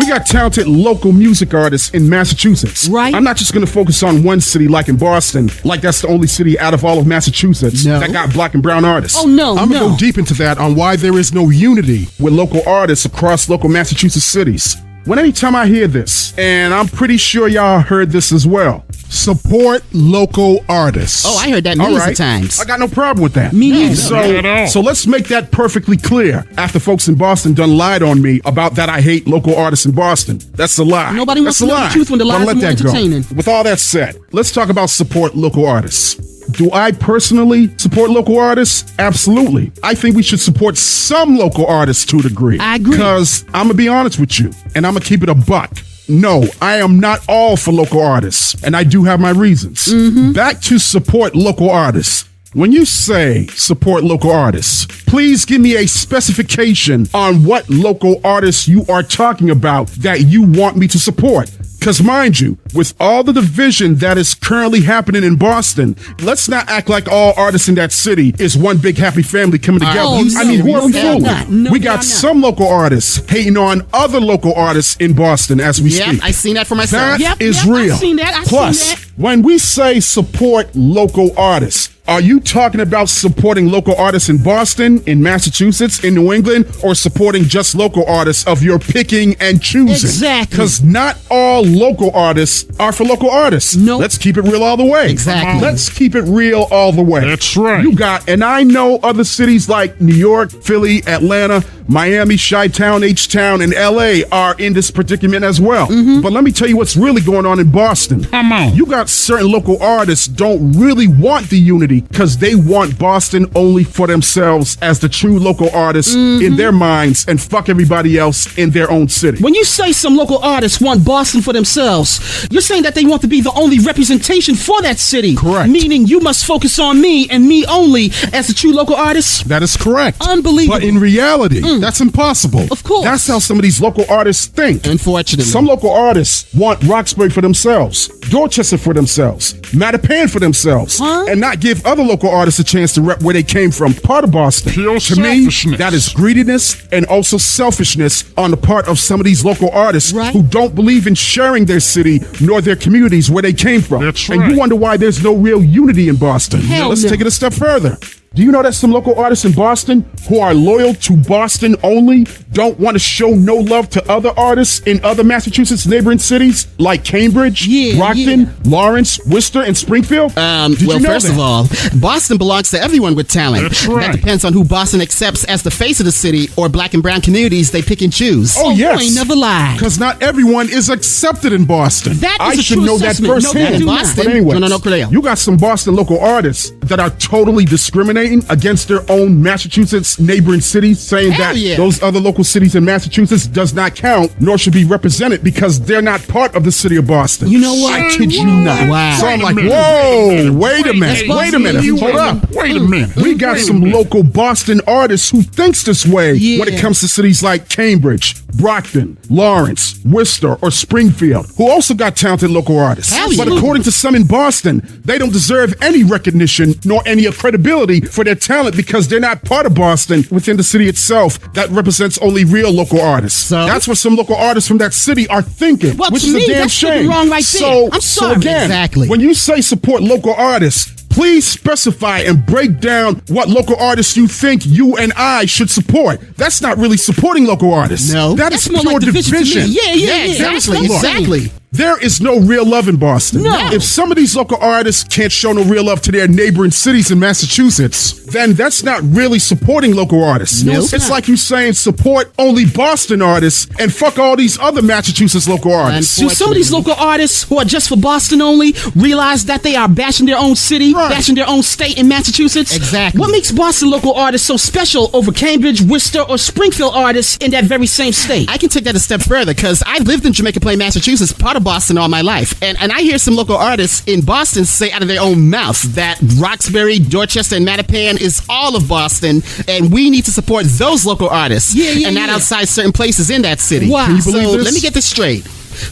got talented local music artists in Massachusetts. Right. I'm not just going to focus on one city like in Boston, like that's the only city out of all of Massachusetts that got black and brown artists. Oh, no, I'm going to go deep into that on why there is no unity with local artists across local Massachusetts cities. Anytime I hear this, and I'm pretty sure y'all heard this as well, support local artists. Oh, I heard that millions of times. I got no problem with that. Me neither. So let's make that perfectly clear. After folks in Boston done lied on me about that I hate local artists in Boston. That's a lie. Nobody wants to know the truth when the lies are more entertaining. With all that said, let's talk about support local artists. Do I personally support local artists? Absolutely. I think we should support some local artists to a degree. I agree. Because I'm going to be honest with you, and I'm going to keep it a buck. No, I am not all for local artists, and I do have my reasons. Back to support local artists. When you say support local artists, please give me a specification on what local artists you are talking about that you want me to support. Because mind you, with all the division that is currently happening in Boston, let's not act like all artists in that city is one big happy family coming together. I mean, who are we fooling? We got some local artists hating on other local artists in Boston as we speak. I seen that for myself. That is real. I've seen that. Plus, when we say support local artists, are you talking about supporting local artists in Boston, in Massachusetts, in New England, or supporting just local artists of your picking and choosing? Exactly. Because not all local artists are for local artists. No. Let's keep it real all the way. Exactly. Let's keep it real all the way. That's right. You got, and I know other cities like New York, Philly, Atlanta, Miami, Chi-Town, H-Town, and LA are in this predicament as well. But let me tell you what's really going on in Boston. Come on. You got certain local artists don't really want the unity because they want Boston only for themselves as the true local artists in their minds and fuck everybody else in their own city. When you say some local artists want Boston for themselves, you're saying that they want to be the only representation for that city. Correct. Meaning you must focus on me and me only as the true local artist. That is correct. Unbelievable. But in reality, that's impossible. Of course. That's how some of these local artists think. Unfortunately. Some local artists want Roxbury for themselves, Dorchester for themselves, Mattapan for themselves, and not give other local artists a chance to rep where they came from, part of Boston. Pure to me, selfishness. that is greediness and also selfishness on the part of some of these local artists who don't believe in sharing their city nor their communities where they came from. That's And right. you wonder why there's no real unity in Boston. Let's no. take it a step further. Do you know that some local artists in Boston who are loyal to Boston only don't want to show no love to other artists in other Massachusetts neighboring cities like Cambridge, Brockton, Lawrence, Worcester, and Springfield? Did you know first that? of all, Boston belongs to everyone with talent. That's right. That depends on who Boston accepts as the face of the city or black and brown communities they pick and choose. Oh, yes. You ain't never lied. Because not everyone is accepted in Boston. That is I a should true know that assessment. No, firsthand. that do not. But anyway, No, Cordell. you got some Boston local artists that are totally discriminating against their own Massachusetts neighboring cities, saying Hell that yeah. those other local cities in Massachusetts does not count, nor should be represented because they're not part of the city of Boston. You know what? I kid you not. Wow. So I'm like, Wait a whoa, wait a minute, That's wait a minute, Boston. hold up. Wait a minute. We got some local Boston artists who thinks this way when it comes to cities like Cambridge, Brockton, Lawrence, Worcester, or Springfield, who also got talented local artists. Absolutely. But according to some in Boston, they don't deserve any recognition nor any credibility for their talent because they're not part of Boston within the city itself that represents only real local artists. So? That's what some local artists from that city are thinking, Well, which to is me, a damn that's shame. wrong right there. So, I'm so sorry. again, Exactly. when you say support local artists, please specify and break down what local artists you think you and I should support. That's not really supporting local artists. No. That That's is more pure like division to me. division. Yeah, Seriously, look. exactly. There is no real love in Boston. No. If some of these local artists can't show no real love to their neighboring cities in Massachusetts, then that's not really supporting local artists. No, it's it's not. like you saying support only Boston artists and fuck all these other Massachusetts local artists. Do some of these local artists who are just for Boston only realize that they are bashing their own city, bashing their own state in Massachusetts? Exactly. What makes Boston local artists so special over Cambridge, Worcester, or Springfield artists in that very same state? I can take that a step further because I've lived in Jamaica Plain, Massachusetts, part of Boston all my life. And I hear some local artists in Boston say out of their own mouth that Roxbury, Dorchester, and Mattapan is all of Boston, and we need to support those local artists and not outside certain places in that city. Wow. Can you believe So this? let me get this straight.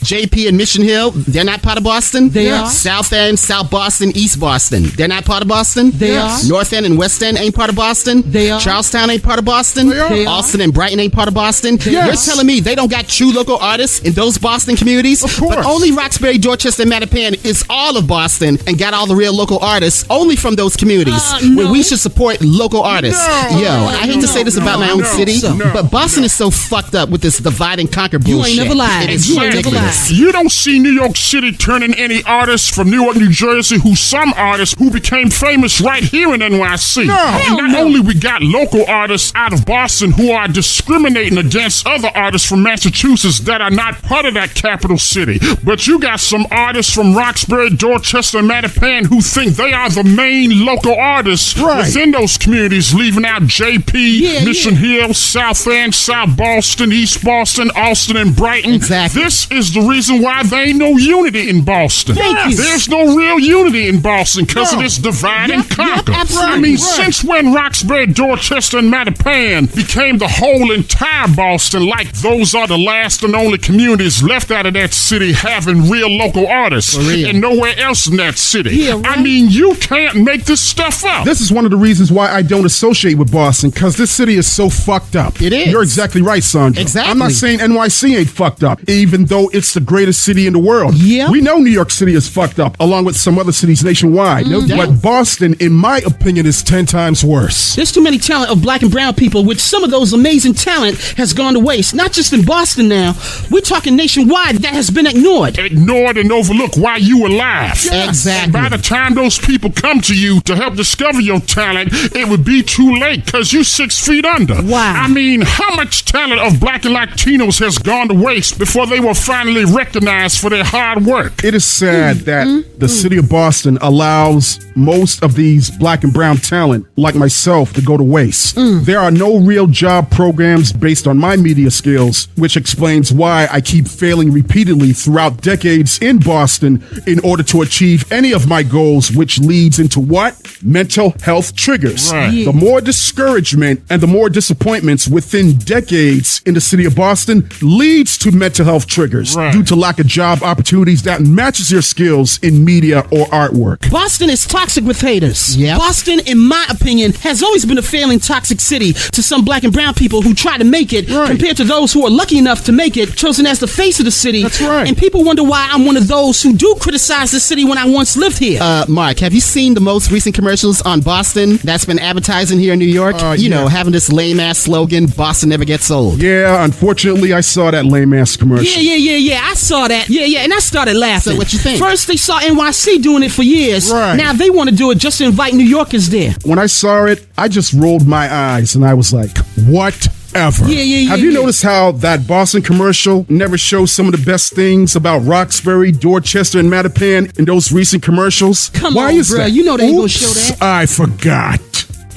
JP and Mission Hill, they're not part of Boston? They are. South End, South Boston, East Boston, they're not part of Boston? They are. North End and West End ain't part of Boston? They are. Charlestown ain't part of Boston? They are. Austin and Brighton ain't part of Boston? Yes. You're telling me they don't got true local artists in those Boston communities? Of course. But only Roxbury, Dorchester, and Mattapan is all of Boston and got all the real local artists only from those communities where we should support local artists. I hate to say this about my own city, but Boston is so fucked up with this divide and conquer bullshit. You ain't never lied. It is You ain't never ridiculous. lied. You don't see New York City turning any artists from Newark, New Jersey, who some artists who became famous right here in NYC. Not only we got local artists out of Boston who are discriminating against other artists from Massachusetts that are not part of that capital city, but you got some artists from Roxbury, Dorchester, and Mattapan who think they are the main local artists within those communities, leaving out JP, Mission Hill, South End, South Boston, East Boston, Austin, and Brighton. Exactly. This is the reason why there ain't no unity in Boston. Thank you. There's no real unity in Boston because of this divide and conquer. absolutely. I mean, since when Roxbury, Dorchester, and Mattapan became the whole entire Boston, like those are the last and only communities left out of that city having real local artists and nowhere else in that city. Yeah, right. I mean, you can't make this stuff up. This is one of the reasons why I don't associate with Boston, because this city is so fucked up. It is. You're exactly right, Sandra. Exactly. I'm not saying NYC ain't fucked up, even though it's the greatest city in the world. Yeah. We know New York City is fucked up, along with some other cities nationwide. No doubt. But Boston, in my opinion, is 10 times worse. There's too many talent of black and brown people, which some of those amazing talent has gone to waste. Not just in Boston now. We're talking nationwide that has been ignored. Ignored and overlooked while you were alive. Exactly. By the time those people come to you to help discover your talent, it would be too late because you're 6 feet under. Wow. I mean, how much talent of black and Latinos has gone to waste before they were finally recognized for their hard work? It is sad that the city of Boston allows most of these black and brown talent, like myself, to go to waste. There are no real job programs based on my media skills, which explains why I keep failing repeatedly throughout decades in Boston in order to achieve any of my goals, which leads into what? Mental health triggers. Right. Yeah. The more discouragement and the more disappointments within decades in the city of Boston leads to mental health triggers due to lack of job opportunities that matches your skills in media or artwork. Boston is toxic with haters. Yep. Boston, in my opinion, has always been a failing toxic city to some black and brown people who try to make it compared to those who are lucky enough to make it, chosen as the face of the city. That's right. And people wonder why I'm one of those who do criticize the city when I once lived here. Mark, have you seen the most recent commercials on Boston that's been advertising here in New York? You know, having this lame-ass slogan, Boston never gets old. Yeah, unfortunately, I saw that lame-ass commercial. Yeah. I saw that. Yeah. And I started laughing. So what you think? First, they saw NYC doing it for years. Right. Now they want to do it just to invite New Yorkers there. When I saw it, I just rolled my eyes and I was like, whatever. Yeah. Have you noticed how that Boston commercial never shows some of the best things about Roxbury, Dorchester, and Mattapan in those recent commercials? Come Why on, is bruh. that? You know they ain't gonna Oops, show that. I forgot.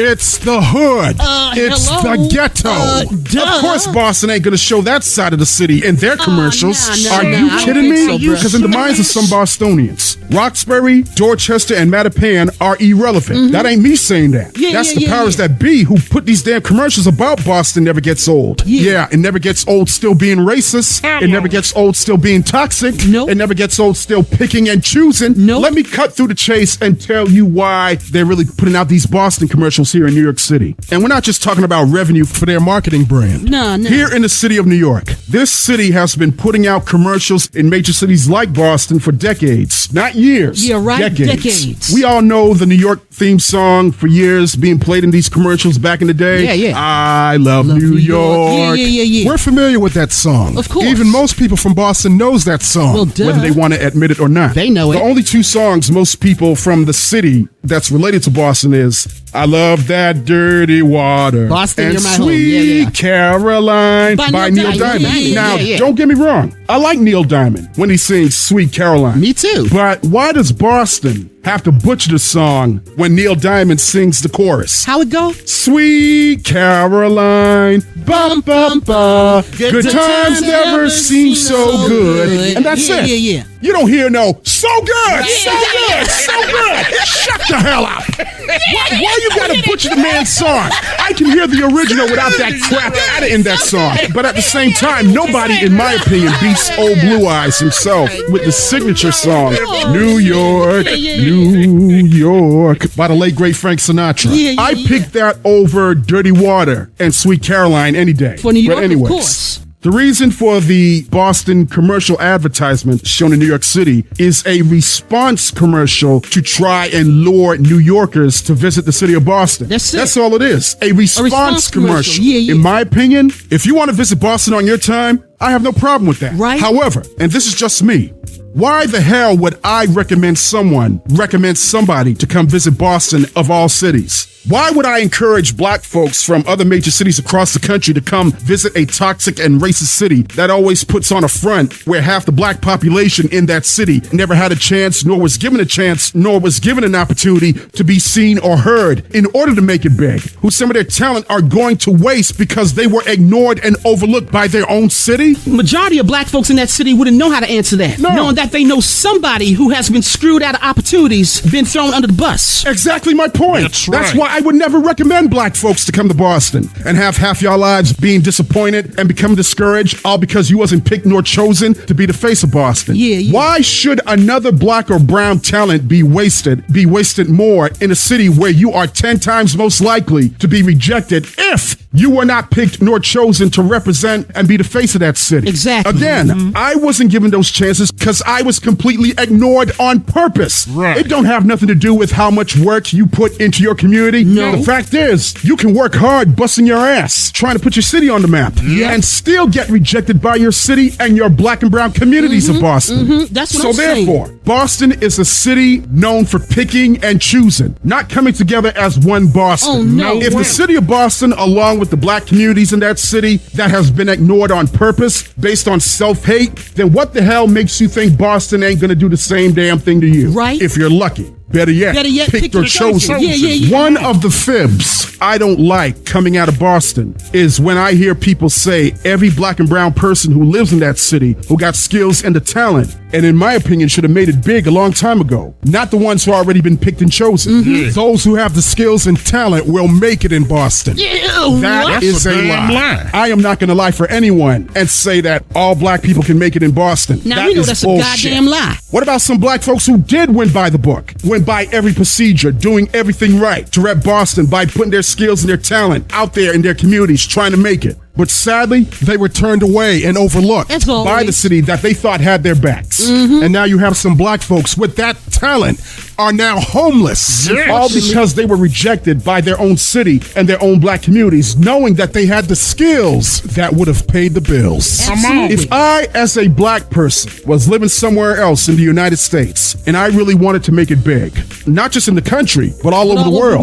It's the hood. It's hello? the ghetto. Duh. Of course, Boston ain't gonna show that side of the city in their commercials. nah, Are nah, you I don't kidding think me? so, bruh. Because in the minds of some Bostonians, Roxbury, Dorchester, and Mattapan are irrelevant. That ain't me saying that. Yeah, That's yeah, the yeah, powers yeah. that be who put these damn commercials about Boston never gets old. Yeah. It never gets old still being racist. It never gets old still being toxic. Nope. It never gets old still picking and choosing. Nope. Let me cut through the chase and tell you why they're really putting out these Boston commercials here in New York City. And we're not just talking about revenue for their marketing brand. No. Here in the city of New York, this city has been putting out commercials in major cities like Boston for decades, not years. Yeah, right? Decades. Decades. We all know the New York theme song for years being played in these commercials back in the day. Yeah. I love New York. Yeah. We're familiar with that song. Of course. Even most people from Boston knows that song, Well, duh. whether they want to admit it or not. They know it. The only two songs most people from the city that's related to Boston is I Love That Dirty Water Boston, and You're My Home. Sweet Yeah. Caroline By Neil Neil Diamond. Diamond. Now, Yeah. don't get me wrong. I like Neil Diamond when he sings Sweet Caroline. Me too. But why does Boston have to butcher the song when Neil Diamond sings the chorus? How it go? Sweet Caroline, bum bum bum. Good times never seem so good. And that's it. Yeah. You don't hear no so good, so Yeah. good, so good. Shut the hell up. Why you gotta butcher the man's song? I I can hear the original without that crap added in that song. But at the same time, nobody, in my opinion, beats Old Blue Eyes himself with the signature song, New York, New York, by the late great Frank Sinatra. I picked that over Dirty Water and Sweet Caroline any day. For New York, but anyways, of course. The reason for the Boston commercial advertisement shown in New York City is a response commercial to try and lure New Yorkers to visit the city of Boston. That's all it is. A response commercial. Yeah. In my opinion, if you want to visit Boston on your time, I have no problem with that. Right. However, and this is just me, why the hell would I recommend somebody to come visit Boston of all cities? Why would I encourage black folks from other major cities across the country to come visit a toxic and racist city that always puts on a front where half the black population in that city never had a chance, nor was given an opportunity to be seen or heard in order to make it big, who some of their talent are going to waste because they were ignored and overlooked by their own city? Majority of black folks in that city wouldn't know how to answer that. No. Knowing that they know somebody who has been screwed out of opportunities, been thrown under the bus. Exactly my point. That's why I would never recommend black folks to come to Boston and have half your lives being disappointed and become discouraged, all because you wasn't picked nor chosen to be the face of Boston. Yeah. Why should another black or brown talent be wasted more in a city where you are 10 times most likely to be rejected if you were not picked nor chosen to represent and be the face of that city? Exactly. Again, I wasn't given those chances because I was completely ignored on purpose. Right. It don't have nothing to do with how much work you put into your community. No. The fact is, you can work hard busting your ass trying to put your city on the map and still get rejected by your city and your black and brown communities of Boston. That's what I'm saying. So therefore, Boston is a city known for picking and choosing, not coming together as one Boston. Oh, no If way. the city of Boston, along with the black communities in that city that has been ignored on purpose based on self-hate, then what the hell makes you think Boston ain't gonna do the same damn thing to you? Right. If you're lucky. Better yet, picked or chosen. Yeah. One of the fibs I don't like coming out of Boston is when I hear people say every black and brown person who lives in that city who got skills and the talent, and in my opinion should have made it big a long time ago, not the ones who already been picked and chosen. Those who have the skills and talent will make it in Boston. That is a lie. I am not going to lie for anyone and say that all black people can make it in Boston. Now, that we know is that's bullshit. a goddamn lie. What about some black folks who did win by the book, went by every procedure, doing everything right to rep Boston by putting their skills and their talent out there in their communities, trying to make it? But sadly, they were turned away and overlooked by the city that they thought had their backs. And now you have some black folks with that talent are now homeless, all because they were rejected by their own city and their own black communities, knowing that they had the skills that would have paid the bills. Absolutely. If I, as a black person, was living somewhere else in the United States and I really wanted to make it big, not just in the country, but all over the world,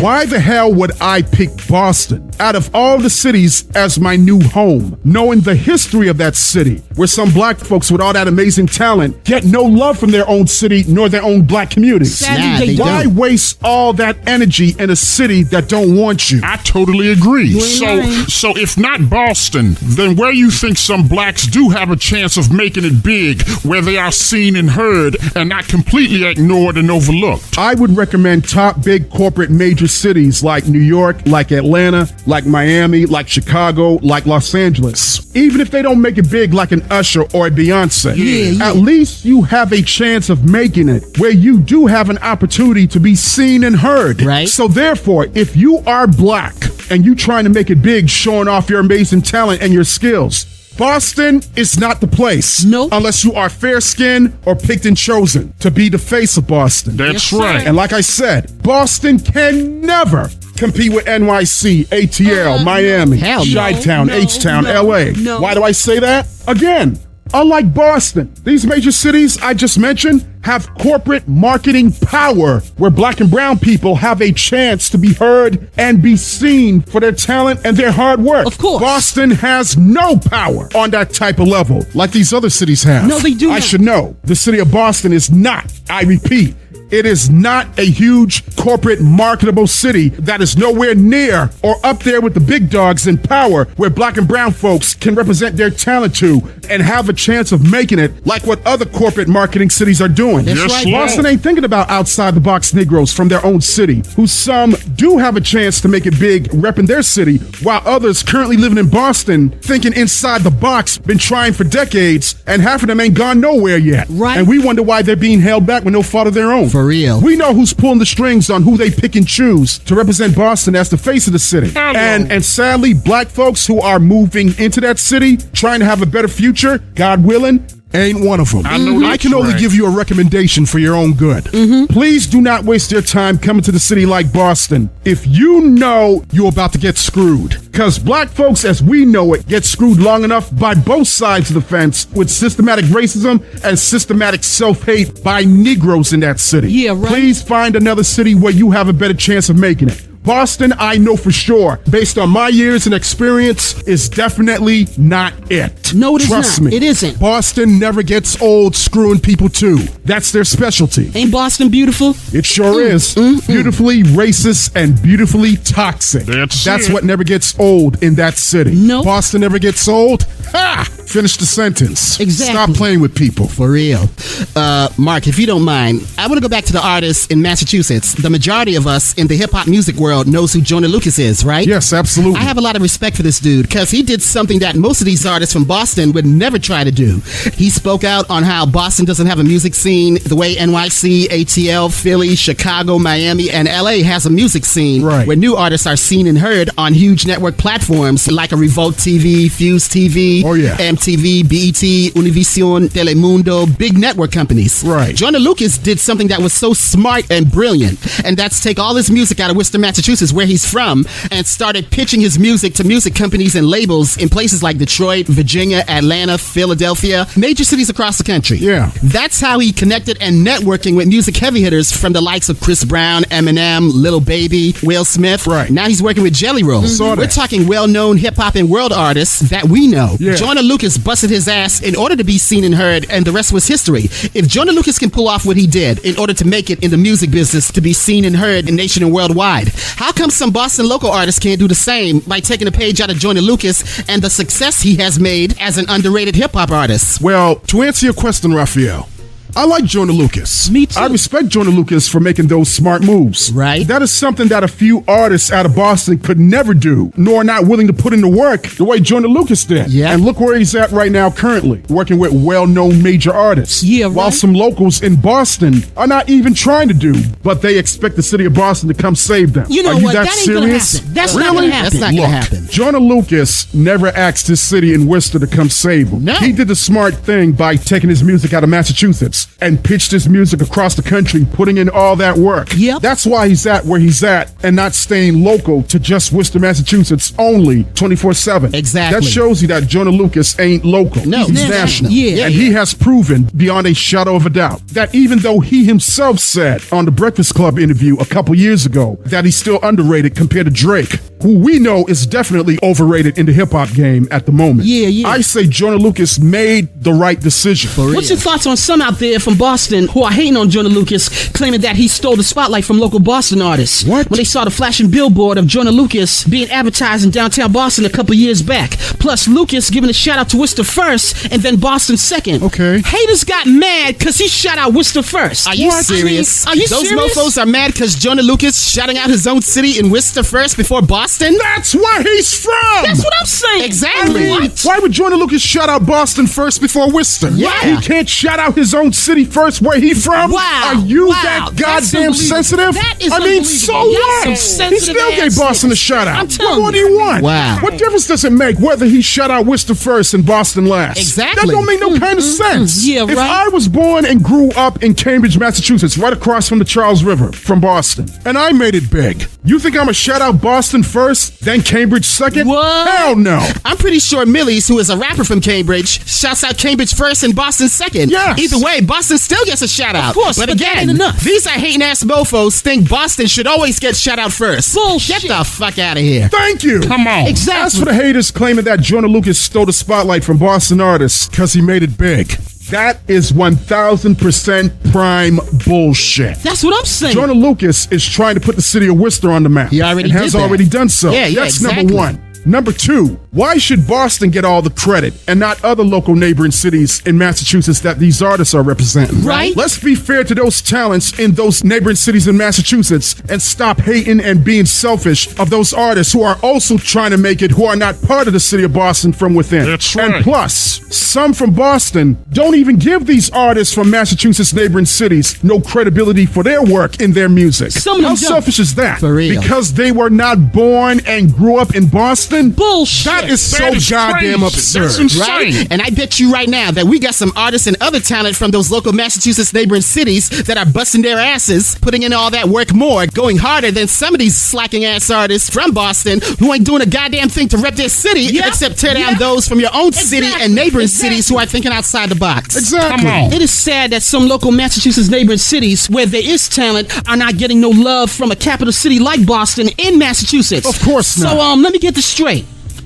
why the hell would I pick Boston out of all the cities as my new home, knowing the history of that city, where some black folks with all that amazing talent get no love from their own city nor their own black communities? Why waste all that energy in a city that don't want you? I totally agree. So if not Boston, then where you think some blacks do have a chance of making it big, where they are seen and heard and not completely ignored and overlooked? I would recommend top big corporate major cities like New York, like Atlanta, like Miami, like Chicago, like Los Angeles. Even if they don't make it big like an Usher or a Beyonce, at least you have a chance of making it where you do have an opportunity to be seen and heard. Right. So therefore, if you are black and you trying to make it big, showing off your amazing talent and your skills, Boston is not the place. No. Unless you are fair-skinned or picked and chosen to be the face of Boston. That's right. And like I said, Boston can never compete with NYC, ATL, Miami, Chi-Town, H-Town, LA. Why do I say that? Again, unlike Boston, these major cities I just mentioned have corporate marketing power where black and brown people have a chance to be heard and be seen for their talent and their hard work. Of course. Boston has no power on that type of level like these other cities have. No, they do I not. should know. The city of Boston is not, I repeat, It is not a huge corporate marketable city that is nowhere near or up there with the big dogs in power where black and brown folks can represent their talent to and have a chance of making it like what other corporate marketing cities are doing. That's right. Boston ain't thinking about outside the box Negroes from their own city, who some do have a chance to make it big repping their city, while others currently living in Boston thinking inside the box, been trying for decades, and half of them ain't gone nowhere yet. Right. And we wonder why they're being held back with no fault of their own. For real. We know who's pulling the strings on who they pick and choose to represent Boston as the face of the city. And sadly, black folks who are moving into that city, trying to have a better future, God willing, ain't one of them. I can only give you a recommendation for your own good. Please do not waste your time coming to the city like Boston if you know you're about to get screwed. Because black folks, as we know it, get screwed long enough by both sides of the fence with systematic racism and systematic self-hate by Negroes in that city. Yeah, right. Please find another city where you have a better chance of making it. Boston, I know for sure, based on my years and experience, is definitely not it. No, it is Trust not. me. It isn't. Boston never gets old screwing people too. That's their specialty. Ain't Boston beautiful? It sure is. Beautifully racist and beautifully toxic. That's what never gets old in that city. No. Boston never gets old. Ha! Finish the sentence. Exactly. Stop playing with people. For real. Mark, if you don't mind, I want to go back to the artists in Massachusetts. The majority of us in the hip-hop music world knows who Joyner Lucas is, right? Yes, absolutely. I have a lot of respect for this dude because he did something that most of these artists from Boston would never try to do. He spoke out on how Boston doesn't have a music scene the way NYC, ATL, Philly, Chicago, Miami, and LA has a music scene where new artists are seen and heard on huge network platforms like a Revolt TV, Fuse TV, MTV, BET, Univision, Telemundo, big network companies. Right. Joyner Lucas did something that was so smart and brilliant, and that's take all his music out of Worcester, Massachusetts, where he's from, and started pitching his music to music companies and labels in places like Detroit, Virginia, Atlanta, Philadelphia, major cities across the country. Yeah. That's how he connected and networking with music heavy hitters from the likes of Chris Brown, Eminem, Lil Baby, Will Smith. Right. Now he's working with Jelly Roll. We're talking well-known hip-hop and world artists that we know. Yeah. Joyner Lucas busted his ass in order to be seen and heard, and the rest was history. If Joyner Lucas can pull off what he did in order to make it in the music business to be seen and heard in nation and worldwide, how come some Boston local artists can't do the same by taking a page out of Joyner Lucas and the success he has made as an underrated hip-hop artist? Well, to answer your question, Raphael, I like Joyner Lucas. Me too. I respect Joyner Lucas for making those smart moves. Right. That is something that a few artists out of Boston could never do, nor are not willing to put in the work the way Joyner Lucas did. Yeah. And look where he's at right now currently, working with well-known major artists. Yeah, right. While some locals in Boston are not even trying to do, but they expect the city of Boston to come save them. You know are you what? that That ain't gonna serious? happen. That's really? not gonna happen. That's not gonna Look, happen. Joyner Lucas never asked his city in Worcester to come save him. No. He did the smart thing by taking his music out of Massachusetts and pitched his music across the country, putting in all that work. Yep. That's why he's at where he's at and not staying local to just Worcester, Massachusetts only 24/7. Exactly. That shows you that Joyner Lucas ain't local. No, he's he's national. Yeah. And he has proven beyond a shadow of a doubt that even though he himself said on the Breakfast Club interview a couple years ago that he's still underrated compared to Drake, who we know is definitely overrated in the hip-hop game at the moment. Yeah. I say Joyner Lucas made the right decision. What's your thoughts on some out there from Boston who are hating on Joyner Lucas, claiming that he stole the spotlight from local Boston artists? What? When they saw the flashing billboard of Joyner Lucas being advertised in downtown Boston a couple years back. Plus, Lucas giving a shout out to Worcester first and then Boston second. Okay. Haters got mad because he shout out Worcester first. Are you serious? Are you Those serious? mofos are mad because Joyner Lucas shouting out his own city in Worcester first before Boston? That's where he's from. That's what I'm saying. Exactly. I mean, why would Joyner Lucas shout out Boston first before Worcester? Yeah. He can't shout out his own city first where he from? Wow. Are you Wow. that That's goddamn unbelievable. sensitive? That is I mean, so unbelievable. Y'all what? some He sensitive still gave ass Boston a niggas. shout out. I'm telling What do you. you want? Wow. What difference does it make whether he shout out Worcester first and Boston last? Exactly. That don't make no kind of sense. Yeah, If right. I was born and grew up in Cambridge, Massachusetts, right across from the Charles River from Boston, and I made it big, you think I'm gonna shout out Boston first, then Cambridge second? What? Hell no. I'm pretty sure Millie's, who is a rapper from Cambridge, shouts out Cambridge first and Boston second. Yes. Either way, Boston still gets a shout out. Of course, but that again, ain't enough. these are hating ass mofos think Boston should always get shout out first. Bullshit. Get the fuck out of here. Thank you. Come on. Exactly. As for the haters claiming that Joyner Lucas stole the spotlight from Boston artists because he made it big, That is 1000% prime bullshit. That's what I'm saying. Joyner Lucas is trying to put the city of Worcester on the map. He already and has did that. already done so. Yeah, That's exactly. number one. Number two, why should Boston get all the credit and not other local neighboring cities in Massachusetts that these artists are representing? Right. Let's be fair to those talents in those neighboring cities in Massachusetts and stop hating and being selfish of those artists who are also trying to make it, who are not part of the city of Boston from within. That's right. And plus, some from Boston don't even give these artists from Massachusetts neighboring cities no credibility for their work in their music. Some of them How don't. selfish is that? For real. Because they were not born and grew up in Boston? Bullshit. That is so That is goddamn crazy. absurd. That's insane. Right? And I bet you right now that we got some artists and other talent from those local Massachusetts neighboring cities that are busting their asses, putting in all that work more, going harder than some of these slacking ass artists from Boston who ain't doing a goddamn thing to rep their city Yep. except tear down Yep. those from your own city Exactly. and neighboring Exactly. cities who are thinking outside the box. Exactly. Come on. It is sad that some local Massachusetts neighboring cities where there is talent are not getting no love from a capital city like Boston in Massachusetts. Of course not. So let me get this straight.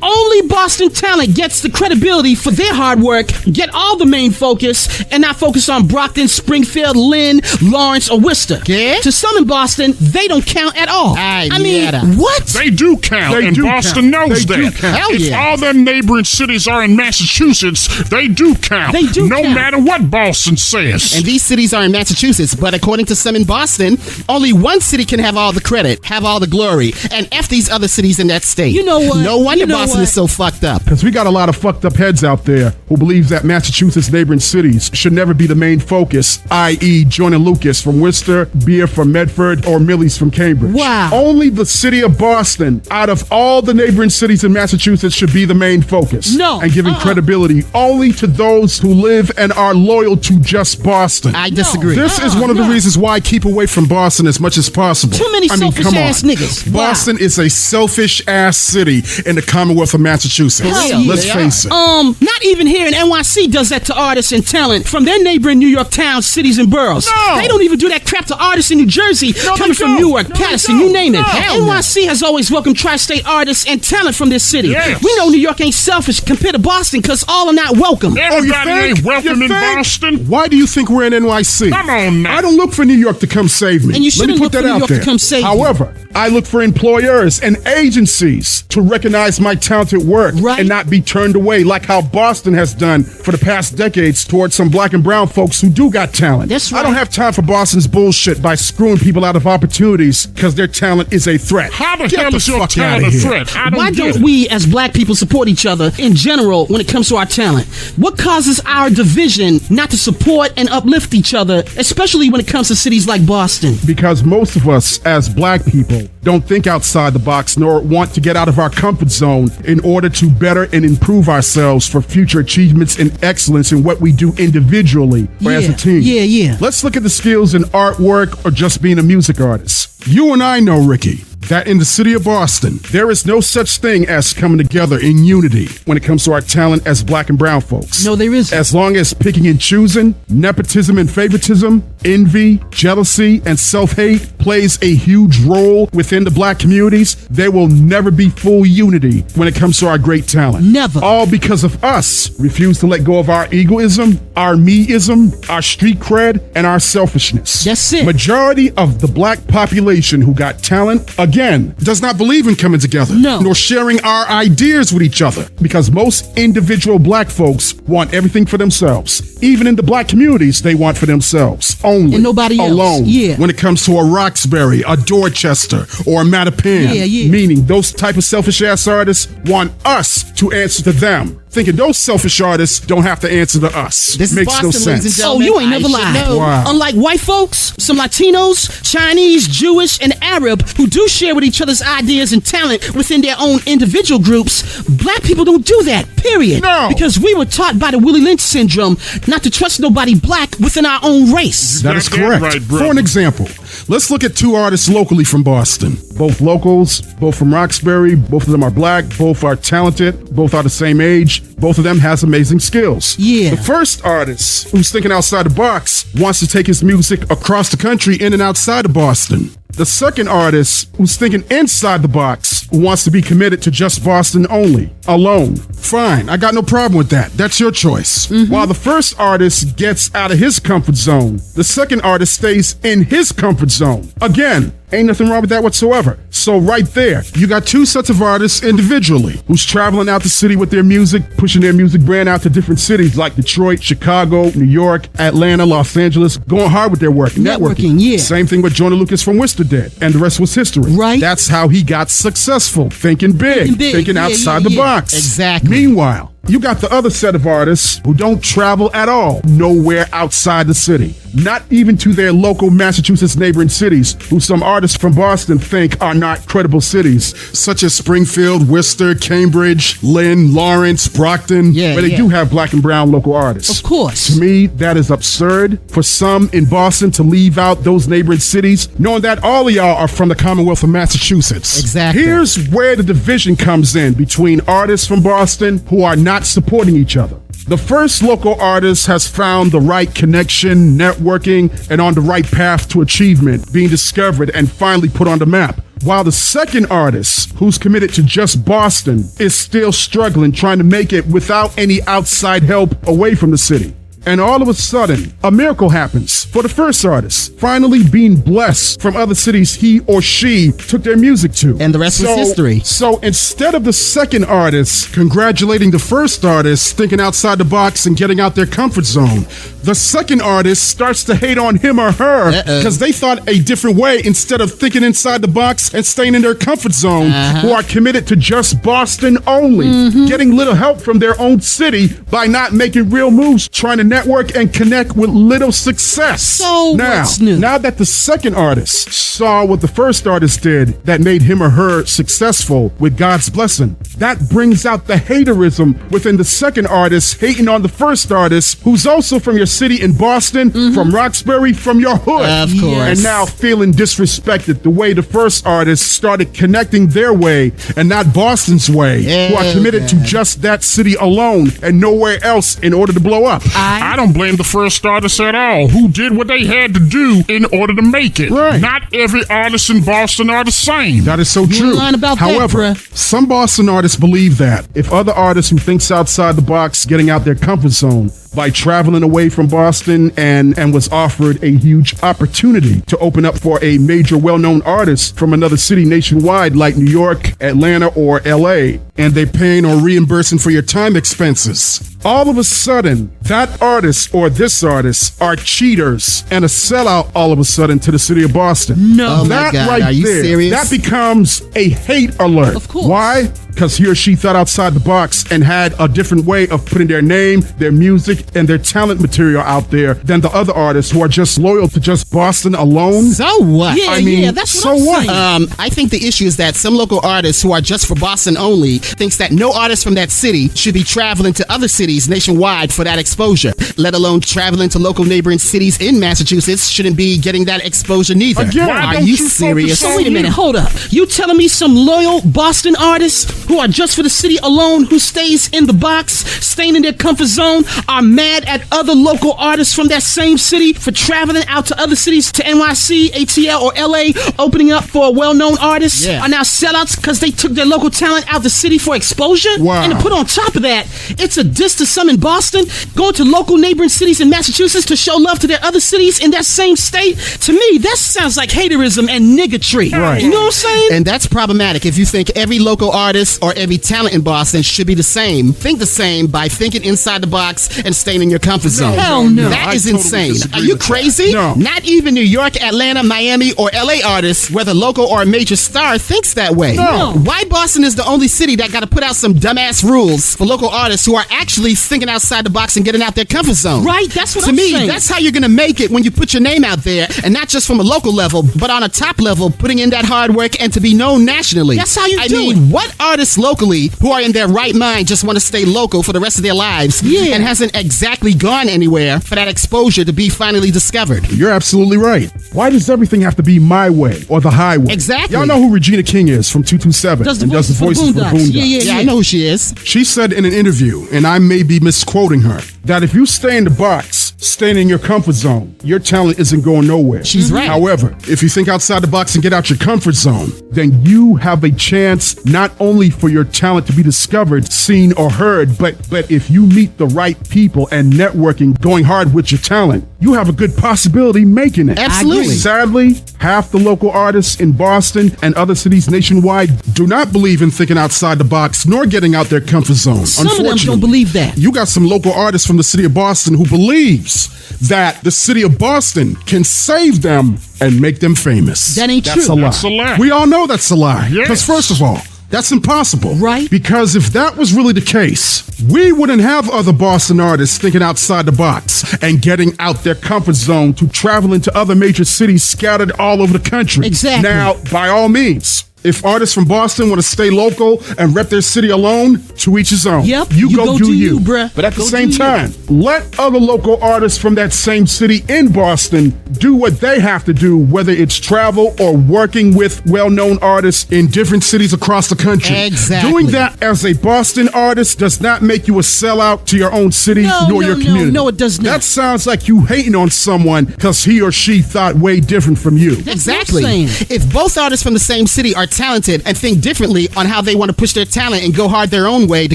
Only Boston talent gets the credibility for their hard work, get all the main focus, and not focus on Brockton, Springfield, Lynn, Lawrence, or Worcester. Yeah? To some in Boston, they don't count at all. Ay, I mean, yada. what? They do count, They and do Boston count. knows They do that. count. Hell If yeah. all their neighboring cities are in Massachusetts, they do count. They do no count. matter what Boston says. And these cities are in Massachusetts, but according to some in Boston, only one city can have all the credit, have all the glory, and F these other cities in that state. You know what? No wonder You know Boston what? is so fucked up. Because we got a lot of fucked up heads out there who believes that Massachusetts neighboring cities should never be the main focus, i.e. Joyner Lucas from Worcester, Beer from Medford, or Millie's from Cambridge. Wow. Only the city of Boston, out of all the neighboring cities in Massachusetts, should be the main focus. No. And giving credibility only to those who live and are loyal to just Boston. I disagree. This is one of the reasons why I keep away from Boston as much as possible. Too many selfish-ass niggas. Wow. Boston is a selfish-ass city in the Commonwealth of Massachusetts. Hell yeah. Let's They face it. Not even here in NYC does that to artists and talent from their neighboring New York towns, cities, and boroughs. No. They don't even do that crap to artists in New Jersey, coming from don't. Newark, No, they Patterson, don't. you name it. No. Hell no. NYC has always welcomed tri-state artists and talent from this city. Yes. We know New York ain't selfish compared to Boston because all are not welcome. Everybody ain't welcome You in think? Boston. Why do you think we're in NYC? Come on now. I don't look for New York to come save me. And you Let me shouldn't put look that for New out York to there. come save you. However, I look for employers and agencies to recognize my talented work Right. and not be turned away like how Boston has done for the past decades towards some black and brown folks who do got talent. That's I don't right. have time for Boston's bullshit by screwing people out of opportunities because their talent is a threat. How the Get hell the is your fuck talent outta a here. threat? I don't Why get don't it. we as black people support each other in general when it comes to our talent? What causes our division not to support and uplift each other, especially when it comes to cities like Boston? Because most of us as black people don't think outside the box nor want to get out of our comfort zone in order to better and improve ourselves for future achievements and excellence in what we do individually or as a Yeah, team. yeah. Let's look at the skills in artwork or just being a music artist. You and I know, Ricky, that in the city of Boston, there is no such thing as coming together in unity when it comes to our talent as black and brown folks. No, there isn't. As long as picking and choosing, nepotism and favoritism, envy, jealousy, and self-hate plays a huge role within the black communities, there will never be full unity when it comes to our great talent. Never. All because of us refuse to let go of our egoism, our me-ism, our street cred, and our selfishness. That's it. Majority of the black population who got talent, again, does not believe in coming together, No. nor sharing our ideas with each other, because most individual black folks want everything for themselves. Even in the black communities, they want for themselves only. And nobody else. Alone. Yeah. When it comes to a Roxbury, a Dorchester, or a Mattapan. Yeah. Meaning those type of selfish ass artists want us to answer to them. Thinking those selfish artists don't have to answer to us. This is Makes Boston, no ladies and sense. gentlemen. Oh, you ain't I never should lied. know. Wow. Unlike white folks, some Latinos, Chinese, Jewish, and Arab who do share with each other's ideas and talent within their own individual groups, black people don't do that, period. No. Because we were taught by the Willie Lynch syndrome not to trust nobody black within our own race. That is Goddamn correct. right, brother. For an example, let's look at two artists locally from Boston. Both locals, both from Roxbury, both of them are black, both are talented, both are the same age, both of them has amazing skills. Yeah. The first artist, who's thinking outside the box, wants to take his music across the country in and outside of Boston. The second artist, who's thinking inside the box, who wants to be committed to just Boston only, alone. Fine, I got no problem with that. That's your choice. While the first artist gets out of his comfort zone, the second artist stays in his comfort zone. Again, ain't nothing wrong with that whatsoever. So right there, you got two sets of artists individually who's traveling out the city with their music, pushing their music brand out to different cities like Detroit, Chicago, New York, Atlanta, Los Angeles, going hard with their work, networking. Yeah. Same thing what Joyner Lucas from Worcester did, and the rest was history. Right. That's how he got successful, thinking big, thinking outside the box. Exactly. Meanwhile, you got the other set of artists who don't travel at all, nowhere outside the city, not even to their local Massachusetts neighboring cities, who some artists from Boston think are not credible cities, such as Springfield, Worcester, Cambridge, Lynn, Lawrence, Brockton, where they do have black and brown local artists. Of course. To me, that is absurd for some in Boston to leave out those neighboring cities, knowing that all of y'all are from the Commonwealth of Massachusetts. Exactly. Here's where the division comes in between artists from Boston who are not supporting each other. The first local artist has found the right connection, networking, and on the right path to achievement, being discovered and finally put on the map. While the second artist, who's committed to just Boston, is still struggling, trying to make it without any outside help away from the city. And all of a sudden, a miracle happens for the first artist, finally being blessed from other cities he or she took their music to. And the rest was history. So instead of the second artist congratulating the first artist, thinking outside the box and getting out their comfort zone, the second artist starts to hate on him or her because they thought a different way instead of thinking inside the box and staying in their comfort zone, who are committed to just Boston only, getting little help from their own city by not making real moves, trying to network and connect with little success. So what's new? Now that the second artist saw what the first artist did that made him or her successful with God's blessing, that brings out the haterism within the second artist hating on the first artist, who's also from your city in Boston, from Roxbury, from your hood. Of course. And now feeling disrespected the way the first artist started connecting their way and not Boston's way, who are committed to just that city alone and nowhere else in order to blow up. I don't blame the first artist at all, who did what they had to do in order to make it. Right. Not every artist in Boston are the same. That is so true. lying about that, However, bruh. some Boston artists believe that if other artists who thinks outside the box, getting out their comfort zone by traveling away from Boston and was offered a huge opportunity to open up for a major well-known artist from another city nationwide like New York, Atlanta, or LA, and they paying or reimbursing for your time expenses, all of a sudden, that artist or this artist are cheaters and a sellout all of a sudden to the city of Boston. No. Oh my That God, right are you there, serious? that becomes a hate alert. Of course. Why? Because he or she thought outside the box and had a different way of putting their name, their music, and their talent material out there than the other artists who are just loyal to just Boston alone. So what? Yeah, I mean, that's so what I'm what? saying. I think the issue is that some local artists who are just for Boston only thinks that no artist from that city should be traveling to other cities nationwide for that exposure, let alone traveling to local neighboring cities in Massachusetts shouldn't be getting that exposure neither. Again, Why are don't you you focus serious? on So wait a minute, hold up. You telling me some loyal Boston artists who are just for the city alone, who stays in the box, staying in their comfort zone, are mad at other local artists from that same city for traveling out to other cities, to NYC, ATL, or LA, opening up for a well-known artist, are now sellouts because they took their local talent out the city for exposure? Wow. And to put on top of that, it's a diss to some in Boston, going to local neighboring cities in Massachusetts to show love to their other cities in that same state. To me, that sounds like haterism and niggatry. Right. You know what I'm saying? And that's problematic if you think every local artist or every talent in Boston should be the same. Think the same by thinking inside the box and staying in your comfort zone. Hell no. That I is totally insane. disagree Are you with that. crazy? No. Not even New York, Atlanta, Miami, or LA artists, whether local or a major star, thinks that way. No. Why Boston is the only city that got to put out some dumbass rules for local artists who are actually thinking outside the box and getting out their comfort zone? Right, that's what To I'm me, saying. that's how you're going to make it when you put your name out there, and not just from a local level, but on a top level, putting in that hard work and to be known nationally. That's how you I do mean, it. what artists locally who are in their right mind just want to stay local for the rest of their lives and hasn't exactly gone anywhere for that exposure to be finally discovered? You're absolutely right. Why does everything have to be my way or the highway? Exactly. Y'all know who Regina King is from 227 Does the and does the voices voices for for the the Boondocks. Boondocks. Yeah. Yeah, I know who she is. She said in an interview, and I may be misquoting her, that if you stay in the box, staying in your comfort zone, your talent isn't going nowhere. She's right. However, if you think outside the box and get out your comfort zone, then you have a chance not only for your talent to be discovered, seen, or heard, but if you meet the right people and networking, going hard with your talent, you have a good possibility making it. Absolutely. Sadly, half the local artists in Boston and other cities nationwide do not believe in thinking outside the box nor getting out their comfort zone. Some of them don't believe that. You got some local artists from the city of Boston who believes that the city of Boston can save them and make them famous. That ain't true. That's a lie. That's a lie. We all know that's a lie. Yes. Because first of all, that's impossible. Right. Because if that was really the case, we wouldn't have other Boston artists thinking outside the box and getting out their comfort zone to travel into other major cities scattered all over the country. Exactly. Now, by all means, if artists from Boston want to stay local and rep their city alone, to each his own. Yep. You go do you, bruh. But at the Go same do you. time, let other local artists from that same city in Boston do what they have to do, whether it's travel or working with well-known artists in different cities across the country. Exactly. Doing that as a Boston artist does not make you a sellout to your own city nor your community. No, it does not. That sounds like you hating on someone because he or she thought way different from you. Exactly. what I'm saying. If both artists from the same city are talented and think differently on how they want to push their talent and go hard their own way to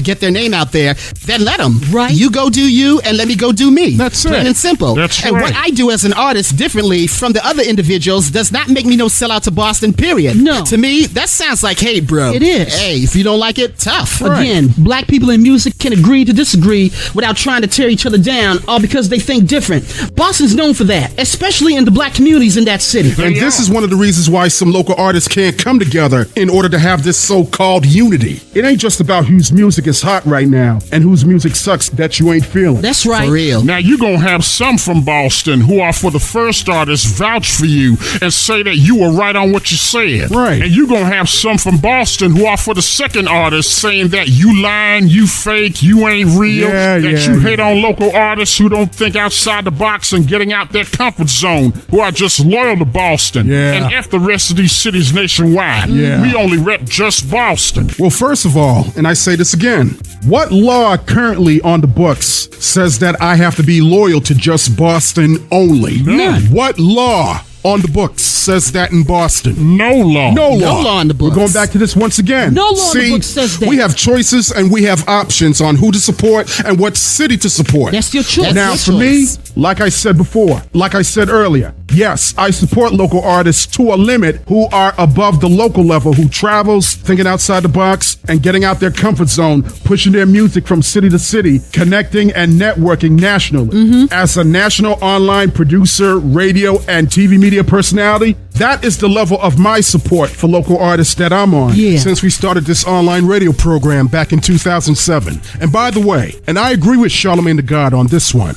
get their name out there, then let them. Right. You go do you and let me go do me. That's it. Plain and simple. That's and right. what I do as an artist differently from the other individuals does not make me no sellout to Boston, period. No. To me, that sounds like hate, bro. It is. Hey, if you don't like it, tough. Again, black people in music can agree to disagree without trying to tear each other down, all because they think different. Boston's known for that, especially in the black communities in that city. And this is one of the reasons why some local artists can't come together in order to have this so-called unity. It ain't just about whose music is hot right now and whose music sucks that you ain't feeling. That's right. For real. Now you're going to have some from Boston who are for the first artist vouch for you and say that you were right on what you said. Right. And you're going to have some from Boston who are for the second artist saying that you lying, you fake, you ain't real, that you hate on local artists who don't think outside the box and getting out their comfort zone, who are just loyal to Boston. Yeah. And F the rest of these cities nationwide. Yeah. We only rep just Boston. Well, first of all, and I say this again, what law currently on the books says that I have to be loyal to just Boston only? None. What law on the books says that in Boston? No law. No law. No law on the books. We're going back to this once again. No law on the books says that. We have choices and we have options on who to support and what city to support. That's your choice. That's Now, your for choice. me, like I said before, like I said earlier, yes, I support local artists to a limit who are above the local level, who travels, thinking outside the box, and getting out their comfort zone, pushing their music from city to city, connecting and networking nationally. As a national online producer, radio, and TV media personality, that is the level of my support for local artists that I'm on since we started this online radio program back in 2007. And by the way, and I agree with Charlamagne the God on this one,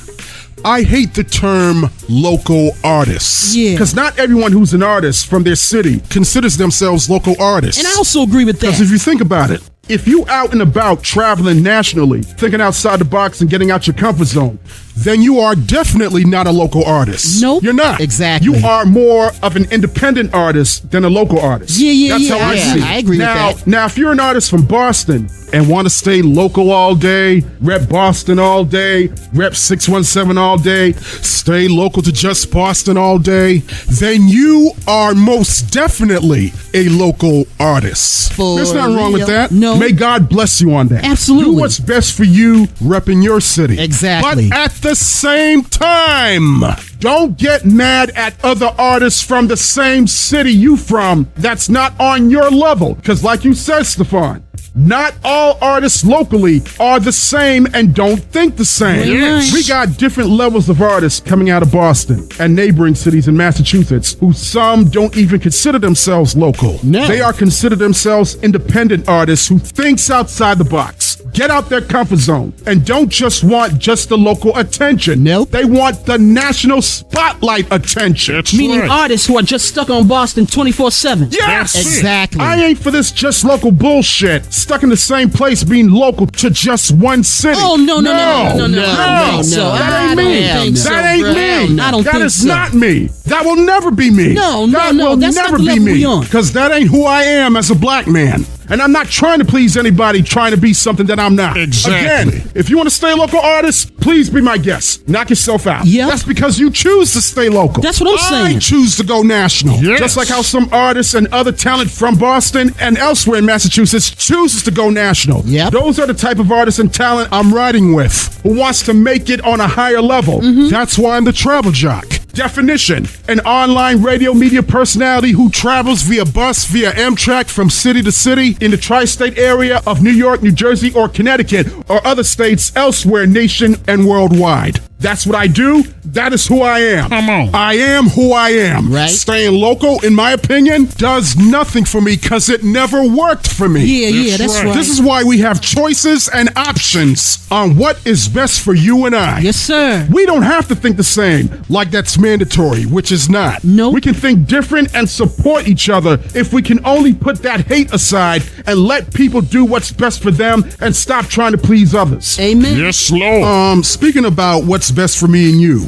I hate the term local artists. Yeah. Because not everyone who's an artist from their city considers themselves local artists. And I also agree with Because that. if you think about it, if you out and about traveling nationally, thinking outside the box and getting out your comfort zone, then you are definitely not a local artist. Nope. You're not. Exactly. You are more of an independent artist than a local artist. That's how I yeah. see it. I agree with now, that. Now, if you're an artist from Boston and want to stay local all day, rep Boston all day, rep 617 all day, stay local to just Boston all day, then you are most definitely a local artist. There's nothing wrong with that. No. May God bless you on that. Absolutely. Do what's best for you, repping your city. Exactly. But at the same time, don't get mad at other artists from the same city you from that's not on your level. Because like you said, Stefan, not all artists locally are the same and don't think the same. Yes. We got different levels of artists coming out of Boston and neighboring cities in Massachusetts who some don't even consider themselves local. No. They are considered themselves independent artists who thinks outside the box, get out their comfort zone, and don't just want just the local attention. Nope. They want the national spotlight attention. That's Meaning right. artists who are just stuck on Boston 24/7. Yes! Exactly. I ain't for this just local bullshit. Stuck in the same place being local to just one city. Oh, no. That ain't me. I don't think so, That ain't bruh. me. I don't That think is so. not me. That will never be me. No, that no, will that's not never the be level me. we on. Because that ain't who I am as a black man. And I'm not trying to please anybody trying to be something that I'm not. Exactly. Again, if you want to stay a local artist, please be my guest. Knock yourself out. Yep. That's because you choose to stay local. That's what I'm saying. I choose to go national. Yes. Just like how some artists and other talent from Boston and elsewhere in Massachusetts chooses to go national. Yep. Those are the type of artists and talent I'm riding with, who wants to make it on a higher level. That's why I'm the travel jock. Definition: an online radio media personality who travels via bus, via Amtrak from city to city in the tri-state area of New York, New Jersey, or Connecticut, or other states elsewhere, nation and worldwide. That's what I do. That is who I am. Come on. I am who I am. Right. Staying local, in my opinion, does nothing for me because it never worked for me. Yeah, that's right. This is why we have choices and options on what is best for you and I. Yes, sir. We don't have to think the same, like that's mandatory, which is not. No. We can think different and support each other if we can only put that hate aside and let people do what's best for them and stop trying to please others. Amen. Yes, Lord. Speaking about what's best for me and you,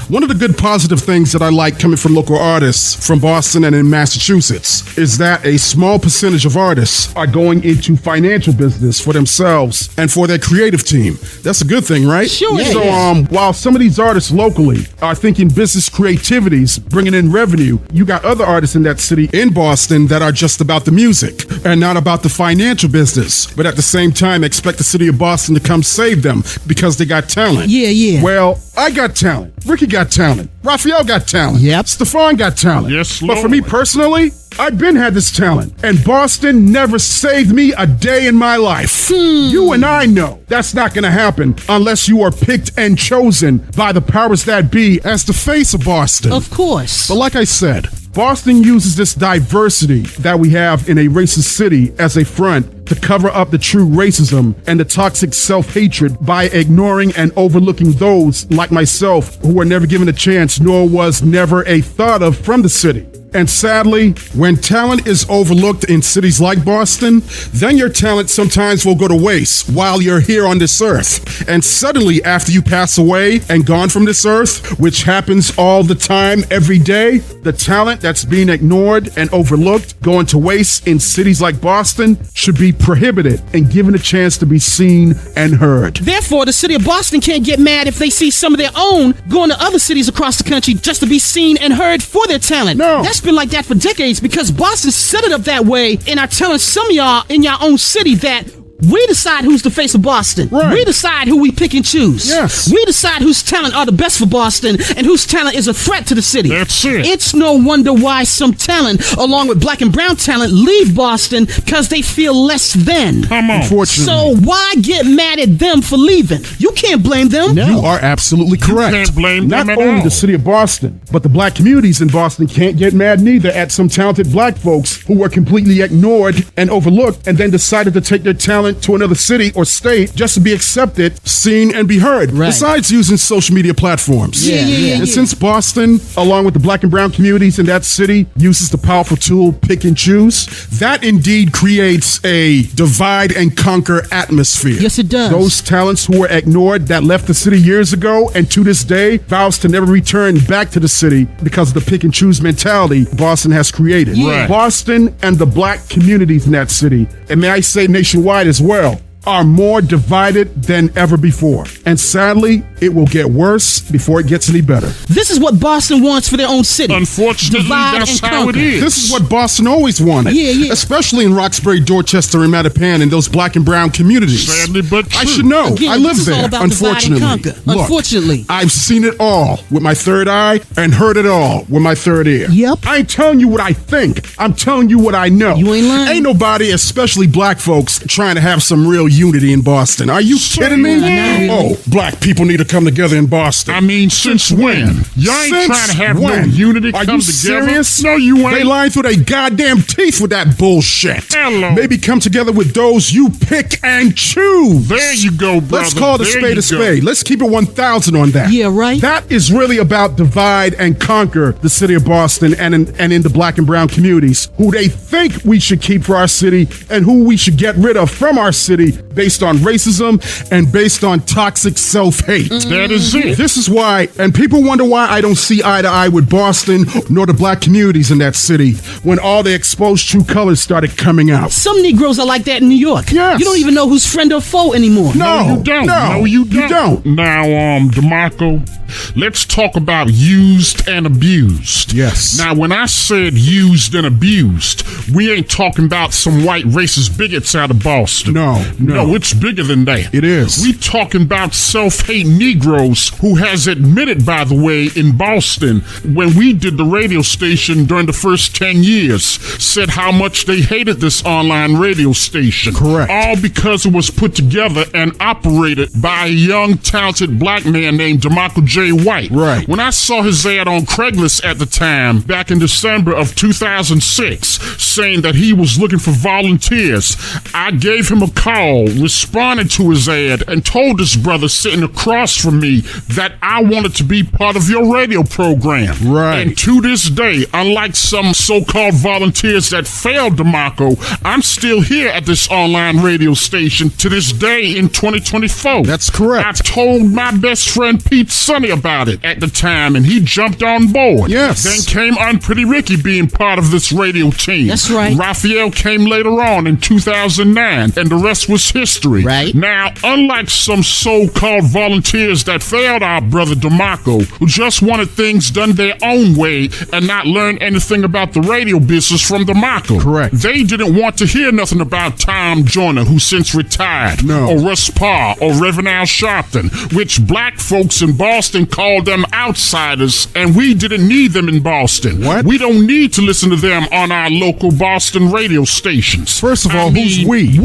one of the good positive things that I like coming from local artists from Boston and in Massachusetts is that a small percentage of artists are going into financial business for themselves and for their creative team. That's a good thing, right? Sure. So, Yeah. while some of these artists locally are thinking business creativities, bringing in revenue, you got other artists in that city in Boston that are just about the music and not about the financial business, but at the same time expect the city of Boston to come save them because they got talent. Yeah. Well, I got talent. Ricky got talent. Raphael got talent. Yep. Stefan got talent. Yes, But for me Lord. personally, I've been had this talent, and Boston never saved me a day in my life. You and I know that's not going to happen unless you are picked and chosen by the powers that be as the face of Boston. Of course. But like I said, Boston uses this diversity that we have in a racist city as a front to cover up the true racism and the toxic self-hatred by ignoring and overlooking those like myself who were never given a chance nor was never a thought of from the city. And sadly, when talent is overlooked in cities like Boston, then your talent sometimes will go to waste while you're here on this earth. And suddenly, after you pass away and gone from this earth, which happens all the time, every day, the talent that's being ignored and overlooked, going to waste in cities like Boston, should be prohibited and given a chance to be seen and heard. Therefore, the city of Boston can't get mad if they see some of their own going to other cities across the country just to be seen and heard for their talent. No. That's been like that for decades because Boston set it up that way and are telling some of y'all in your own city that we decide who's the face of Boston. Right. We decide who we pick and choose. Yes. We decide whose talent are the best for Boston and whose talent is a threat to the city. That's it. It's no wonder why some talent, along with black and brown talent, leave Boston because they feel less than. Come on. Unfortunately. So why get mad at them for leaving? You can't blame them. You are absolutely correct. can't blame Not them at only all. the city of Boston, but the black communities in Boston can't get mad neither at some talented black folks who were completely ignored and overlooked and then decided to take their talent to another city or state just to be accepted, seen, and be heard. Right. Besides using social media platforms. Yeah. And since Boston, along with the black and brown communities in that city, uses the powerful tool pick and choose, that indeed creates a divide and conquer atmosphere. Yes, it does. Those talents who were ignored that left the city years ago and to this day vows to never return back to the city because of the pick and choose mentality Boston has created. Yeah. Right. Boston and the black communities in that city, and may I say nationwide as well, are more divided than ever before. And sadly, it will get worse before it gets any better. This is what Boston wants for their own city. Unfortunately, Divide that's and how it conquer. is. This is what Boston always wanted. Yeah. Especially in Roxbury, Dorchester, and Mattapan and those black and brown communities. Sadly, but I true. should know. Again, I live this is all there, about divide and unfortunately. conquer. Look, Unfortunately. I've seen it all with my third eye and heard it all with my third ear. Yep. I ain't telling you what I think. I'm telling you what I know. You ain't lying. Ain't nobody, especially black folks, trying to have some real unity in Boston. Are you kidding me? not really. Oh, black people need to come together in Boston. I mean, since when? Y'all ain't Since trying to have when? no unity Are come you together. serious? No, you ain't. They lying through their goddamn teeth with that bullshit. Hello. Maybe come together with those you pick and choose. There you go, brother. Let's call it a There spade you a spade. Let's keep it 1,000 on that. Yeah, right. That is really about divide and conquer the city of Boston and in the black and brown communities who they think we should keep for our city and who we should get rid of from our city based on racism and based on toxic self-hate. That is it. This is why, and people wonder why I don't see eye to eye with Boston nor the black communities in that city when all the exposed true colors started coming out. Some Negroes are like that in New York. Yes. You don't even know who's friend or foe anymore. No, you don't. No, you don't. Now, DeMarco, let's talk about used and abused. Yes. Now, when I said used and abused, we ain't talking about some white racist bigots out of Boston. No. No, it's bigger than that. It is. We talking about self-hate Negroes who has admitted, by the way, in Boston, when we did the radio station during the first 10 years, said how much they hated this online radio station. Correct. All because it was put together and operated by a young, talented black man named DeMarco J. White. Right. When I saw his ad on Craigslist at the time, back in December of 2006, saying that he was looking for volunteers, I gave him a call, responded to his ad, and told this brother sitting across from me that I wanted to be part of your radio program. Right. And to this day, unlike some so-called volunteers that failed DeMarco, I'm still here at this online radio station to this day in 2024. That's correct. I told my best friend Pete Sonny about it at the time, and he jumped on board. Yes. Then came Pretty Ricky being part of this radio team. That's right. Raphael came later on in 2009, and the rest was history. Right. Now, unlike some so-called volunteers that failed our brother DeMarco, who just wanted things done their own way and not learn anything about the radio business from DeMarco. Correct. They didn't want to hear nothing about Tom Joyner, who since retired, No. or Russ Parr, or Reverend Al Sharpton, which black folks in Boston called them outsiders, and we didn't need them in Boston. What? We don't need to listen to them on our local Boston radio stations. First of all, who's mean, we?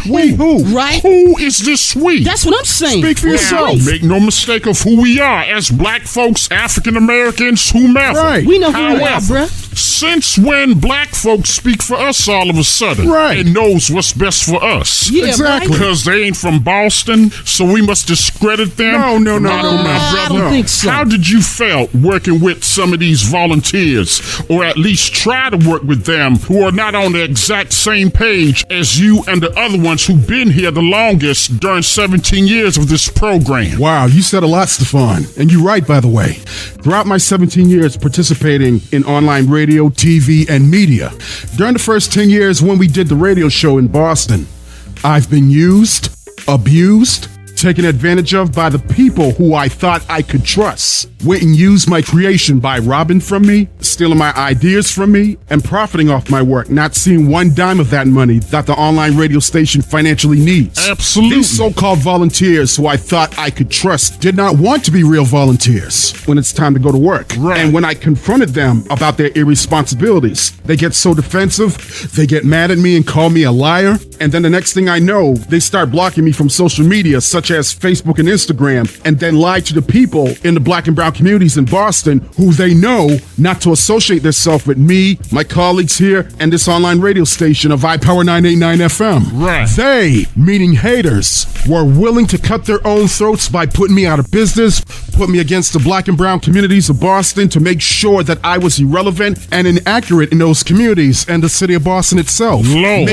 We who? Right. Who is this we? That's what I'm saying. Speak for Now, yourself. make no mistake of who we are as black folks, African Americans, whomever. Right. We know who we are, However, bruh. since when black folks speak for us all of a sudden Right. and knows what's best for us? Yeah, Exactly. right? Because they ain't from Boston, so we must discredit them? No, my I brother. don't think so. How did you felt working with some of these volunteers, or at least try to work with them, who are not on the exact same page as you and the other ones who've been here the longest during 17 years of this program? Wow, you said a lot, Stefan. And you're right, by the way. Throughout my 17 years participating in online radio, TV, and media, during the first 10 years when we did the radio show in Boston, I've been used, abused, taken advantage of by the people who I thought I could trust. Went and used my creation by robbing from me, stealing my ideas from me, and profiting off my work, not seeing one dime of that money that the online radio station financially needs. Absolutely. These so-called volunteers who I thought I could trust did not want to be real volunteers when it's time to go to work. Right. And when I confronted them about their irresponsibilities, they get so defensive, they get mad at me and call me a liar, and then the next thing I know, they start blocking me from social media such as Facebook and Instagram, and then lie to the people in the black and brown communities in Boston who they know not to associate themselves with me, my colleagues here, and this online radio station of iPower 989 FM. Right. They, meaning haters, were willing to cut their own throats by putting me out of business, put me against the black and brown communities of Boston to make sure that I was irrelevant and inaccurate in those communities and the city of Boston itself. Lord.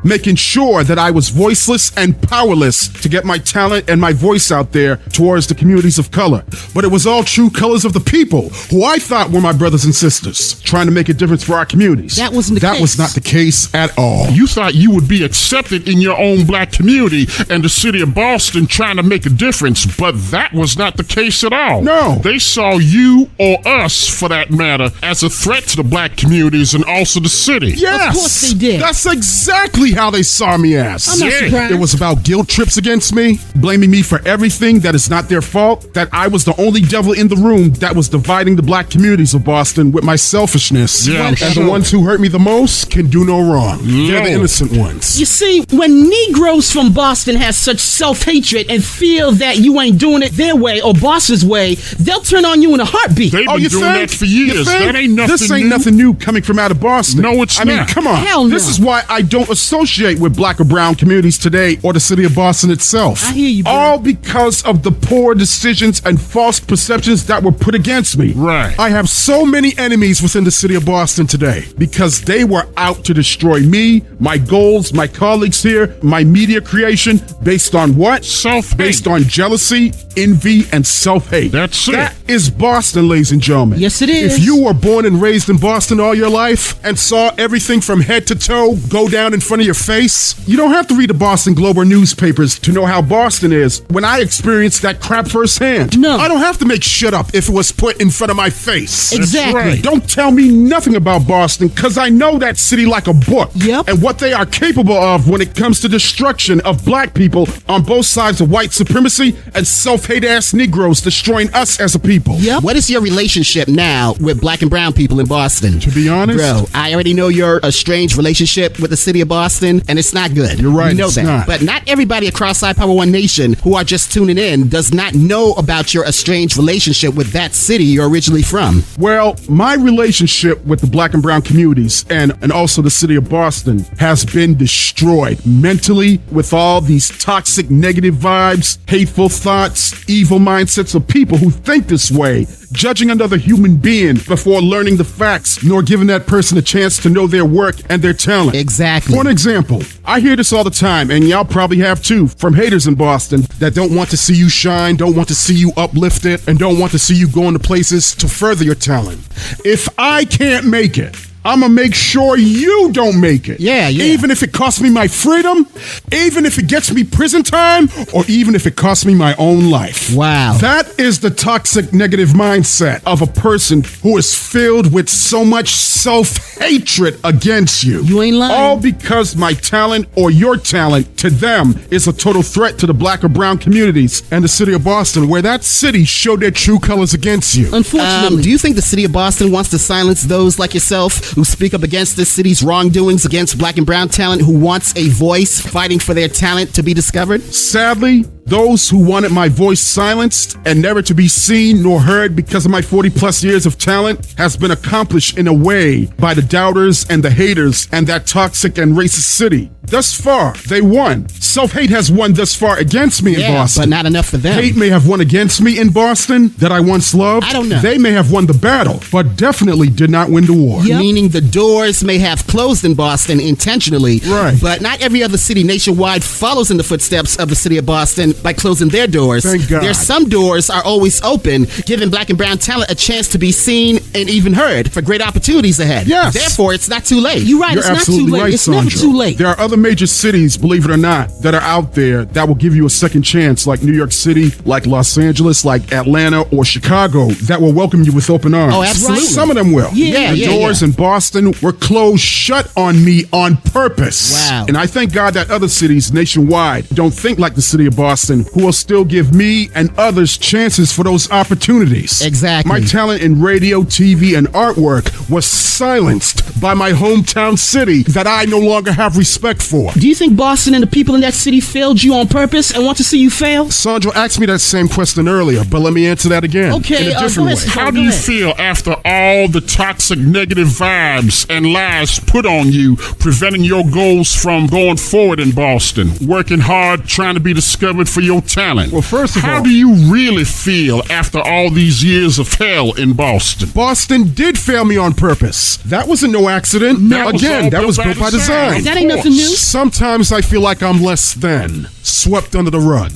Making sure that I was voiceless and powerless to get my talent and my voice out there towards the communities of color. But it was all true colors of the people who I thought were my brothers and sisters, trying to make a difference for our communities. That wasn't the That case. was not the case at all. You thought you would be accepted in your own black community and the city of Boston trying to make a difference, but that was not the case at all. No. They saw you, or us for that matter, as a threat to the black communities and also the city. Yes, Of course they did. That's exactly how they saw me as. I'm not surprised. It was about guilt trips against me, blaming me for everything that is not their fault, that I was the only devil in the room that was dividing the black communities of Boston with my selfishness. Yeah, I'm and sure. the ones who hurt me the most can do no wrong. They're the No. innocent ones. You see, when Negroes from Boston have such self-hatred and feel that you ain't doing it their way or Boston's way, they'll turn on you in a heartbeat. They've been you doing think? that for You years. think? That ain't nothing This ain't new. nothing new coming from out of Boston. No, it's I mean, not. come on. Hell no. This is why I don't associate associate with black or brown communities today or the city of Boston itself. I hear you, bro. All because of the poor decisions and false perceptions that were put against me. Right. I have so many enemies within the city of Boston today because they were out to destroy me, my goals, my colleagues here, my media creation, based on what? Self-hate. Based on jealousy, envy, and self-hate. That's it. That is Boston, ladies and gentlemen. Yes, it is. If you were born and raised in Boston all your life and saw everything from head to toe go down in front of your face, you don't have to read the Boston Globe or newspapers to know how Boston is. When I experienced that crap firsthand, No. I don't have to make shit up if it was put in front of my face. Exactly. right. Don't tell me nothing about Boston, because I know that city like a book. Yep. And what they are capable of when it comes to destruction of black people on both sides of white supremacy and self-hate ass Negroes destroying us as a people. Yep. What is your relationship now with black and brown people in Boston? To be honest, Bro, I already know you're a strange relationship with the city of Boston, and it's not good. You're right, We know it's that. not. But not everybody across iPower One Nation who are just tuning in does not know about your estranged relationship with that city you're originally from. well, my relationship with the black and brown communities and also the city of Boston has been destroyed mentally with all these toxic negative vibes, hateful thoughts, evil mindsets of people who think this way, judging another human being before learning the facts, nor giving that person a chance to know their work and their talent. Exactly. For an example, I hear this all the time, and y'all probably have too, from haters in Boston that don't want to see you shine, don't want to see you uplifted, and don't want to see you going to places to further your talent. If I can't make it, I'm gonna make sure you don't make it. Yeah. Even if it costs me my freedom, even if it gets me prison time, or even if it costs me my own life. Wow. That is the toxic negative mindset of a person who is filled with so much self-hatred against you. You ain't lying. All because my talent or your talent to them is a total threat to the black or brown communities and the city of Boston, where that city showed their true colors against you. Unfortunately. Do you think the city of Boston wants to silence those like yourself who speak up against this city's wrongdoings against black and brown talent who wants a voice fighting for their talent to be discovered? Sadly, those who wanted my voice silenced and never to be seen nor heard because of my 40 plus years of talent has been accomplished in a way by the doubters and the haters and that toxic and racist city. Thus far, they won. Self-hate has won thus far against me in Boston. But not enough for them. Hate may have won against me in Boston that I once loved. I don't know. They may have won the battle, but definitely did not win the war. Yep. Meaning the doors may have closed in Boston intentionally, Right. but not every other city nationwide follows in the footsteps of the city of Boston by closing their doors. Thank God. There's some doors are always open, giving black and brown talent a chance to be seen and even heard for great opportunities ahead. Yes. Therefore, it's not too late. You're right. You're It's not too absolutely late. right, It's never Sandra. too late. There are other major cities, believe it or not, that are out there that will give you a second chance, like New York City, like Los Angeles, like Atlanta, or Chicago, that will welcome you with open arms. Oh, absolutely. Some of them will. Yeah, the doors in Boston were closed shut on me on purpose. Wow. And I thank God that other cities nationwide don't think like the city of Boston, who will still give me and others chances for those opportunities. Exactly. My talent in radio, TV, and artwork was silenced by my hometown city that I no longer have respect for. Do you think Boston and the people in that city failed you on purpose and want to see you fail? Sandra asked me that same question earlier, but let me answer that again. Okay, in a go different ahead, way. How do you feel after all the toxic negative vibes and lies put on you, preventing your goals from going forward in Boston, working hard, trying to be discovered for your talent? Well, first of how all, do you really feel after all these years of hell in Boston? Boston did fail me on purpose. That wasn't no accident. That was all That was built by design. That ain't nothing new. Sometimes I feel like I'm less than, swept under the rug,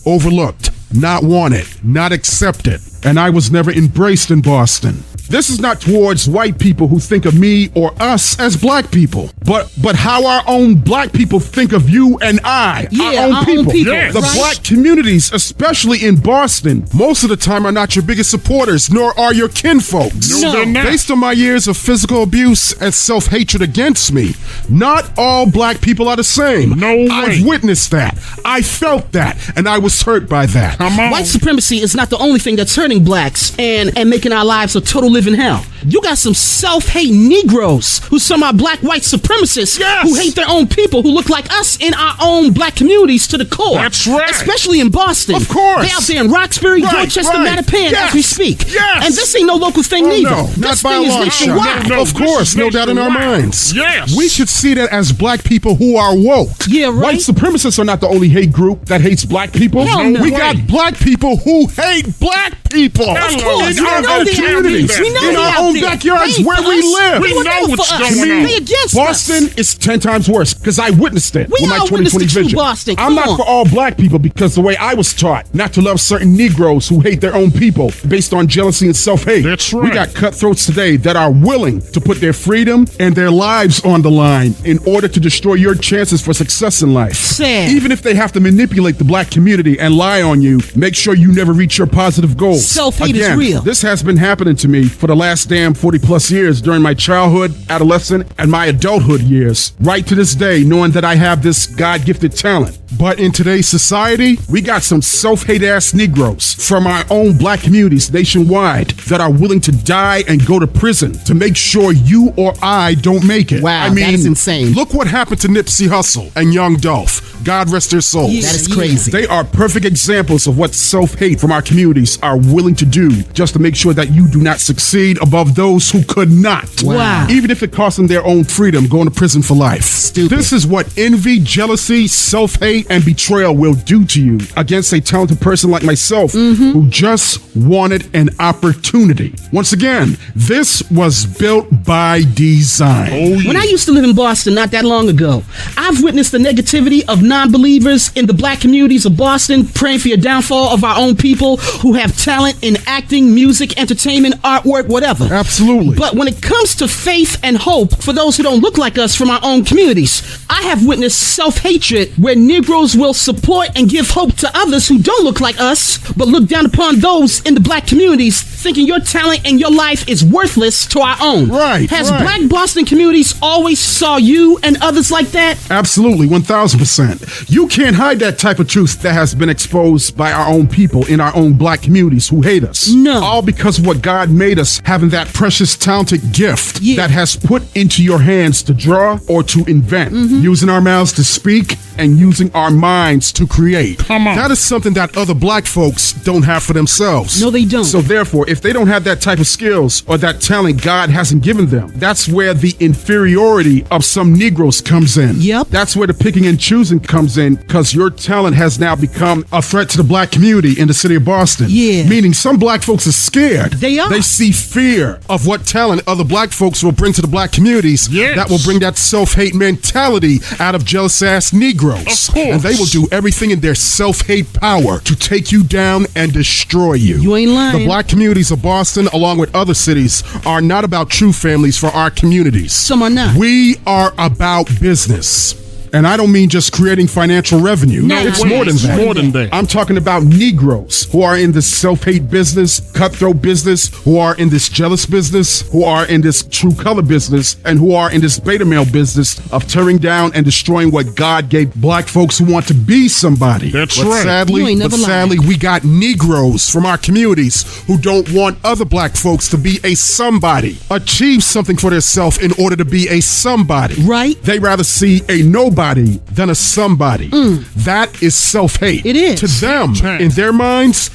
overlooked, not wanted, not accepted, and I was never embraced in Boston. This is not towards white people who think of me or us as black people, but how our own black people think of you and I, Yeah, our own people. Yes. The right? black communities, especially in Boston, most of the time are not your biggest supporters, nor are your kinfolks. No, they're not. Based on my years of physical abuse and self-hatred against me, not all black people are the same. No way. I've witnessed that. I felt that, and I was hurt by that. Come on. White supremacy is not the only thing that's hurting blacks and making our lives a total living hell. you got some self-hate Negroes who some are black white supremacists who hate their own people who look like us in our own black communities to the core. That's right. Especially in Boston. Of course. They out there in Roxbury, Dorchester, Mattapan as we speak. Yes. And this ain't no local thing neither. No, this not by a thing is long shot. nationwide. No, of course, no doubt in our minds. Yes. We should see that as black people who are woke. Yeah, right. White supremacists are not the only hate group that hates black people. Hell no. We got black people who hate black people. Of course, in we our know they out communities, there. We know in they our out own there. backyards They ain't where for we us. live. We know what's for going us. on. They against Boston us. is 10 times worse because I witnessed it We with my all 2020 witnessed the true vision. Boston. I'm Come not on. for all black people because the way I was taught not to love certain Negroes who hate their own people based on jealousy and self-hate. That's right. We got cutthroats today that are willing to put their freedom and their lives on the line in order to destroy your chances for success in life. Sad. Even if they have to manipulate the black community and lie on you, make sure you never reach your positive goals. Self-hate is Again, real. This has been happening to me for the last damn 40 plus years during my childhood, adolescent, and my adulthood years. Right to this day, knowing that I have this God-gifted talent. But in today's society, we got some self-hate ass Negroes from our own black communities nationwide that are willing to die and go to prison to make sure you or I don't make it. Wow, I mean, that is insane. Look what happened to Nipsey Hussle and Young Dolph. God rest their souls. Yeah, That is crazy. They are perfect examples of what self-hate from our communities are willing to do just to make sure that you do not succeed above those who could not. Wow. Even if it costs them their own freedom, going to prison for life. Stupid. This is what envy, jealousy, self-hate, and betrayal will do to you against a talented person like myself who just wanted an opportunity. Once again, this was built by design. When I used to live in Boston not that long ago, I've witnessed the negativity of non-believers in the black communities of Boston praying for your downfall of our own people who have talent in acting, music, entertainment, artwork, whatever. Absolutely. But when it comes to faith and hope for those who don't look like us from our own communities, I have witnessed self-hatred where Negroes will support and give hope to others who don't look like us, but look down upon those in the black communities, thinking your talent and your life is worthless to our own. Right, Has right. black Boston communities always saw you and others like that? Absolutely, 1,000%. You can't hide that type of truth that has been exposed by our own people in our own black communities who hate us. No. All because of what God made us having that precious, talented gift Yeah. that has put into your hands to draw or to invent, using our mouths to speak and using our minds to create. Come on. That is something that other black folks don't have for themselves. No, they don't. So therefore, if they don't have that type of skills or that talent God hasn't given them, that's where the inferiority of some Negroes comes in. Yep. That's where the picking and choosing comes in because your talent has now become a threat to the black community in the city of Boston. Yeah. Meaning some black folks are scared. They are. They see fear of what talent other black folks will bring to the black communities. Yes. That will bring that self-hate mentality out of jealous ass Negroes. Of course. And they will do everything in their self-hate power to take you down and destroy you. You ain't lying. The black communities of Boston, along with other cities, are not about true families for our communities. Some are not. We are about business. And I don't mean just creating financial revenue. No, it's wait, more than it's that. more than that. I'm talking about Negroes who are in this self-hate business, cutthroat business, who are in this jealous business, who are in this true color business, and who are in this beta male business of tearing down and destroying what God gave black folks who want to be somebody. That's but right. You ain't never Sadly, lied. we got Negroes from our communities who don't want other black folks to be a somebody, achieve something for themselves in order to be a somebody. Right. They rather see a nobody than a somebody. That is self-hate. It is. To them, Right. in their minds,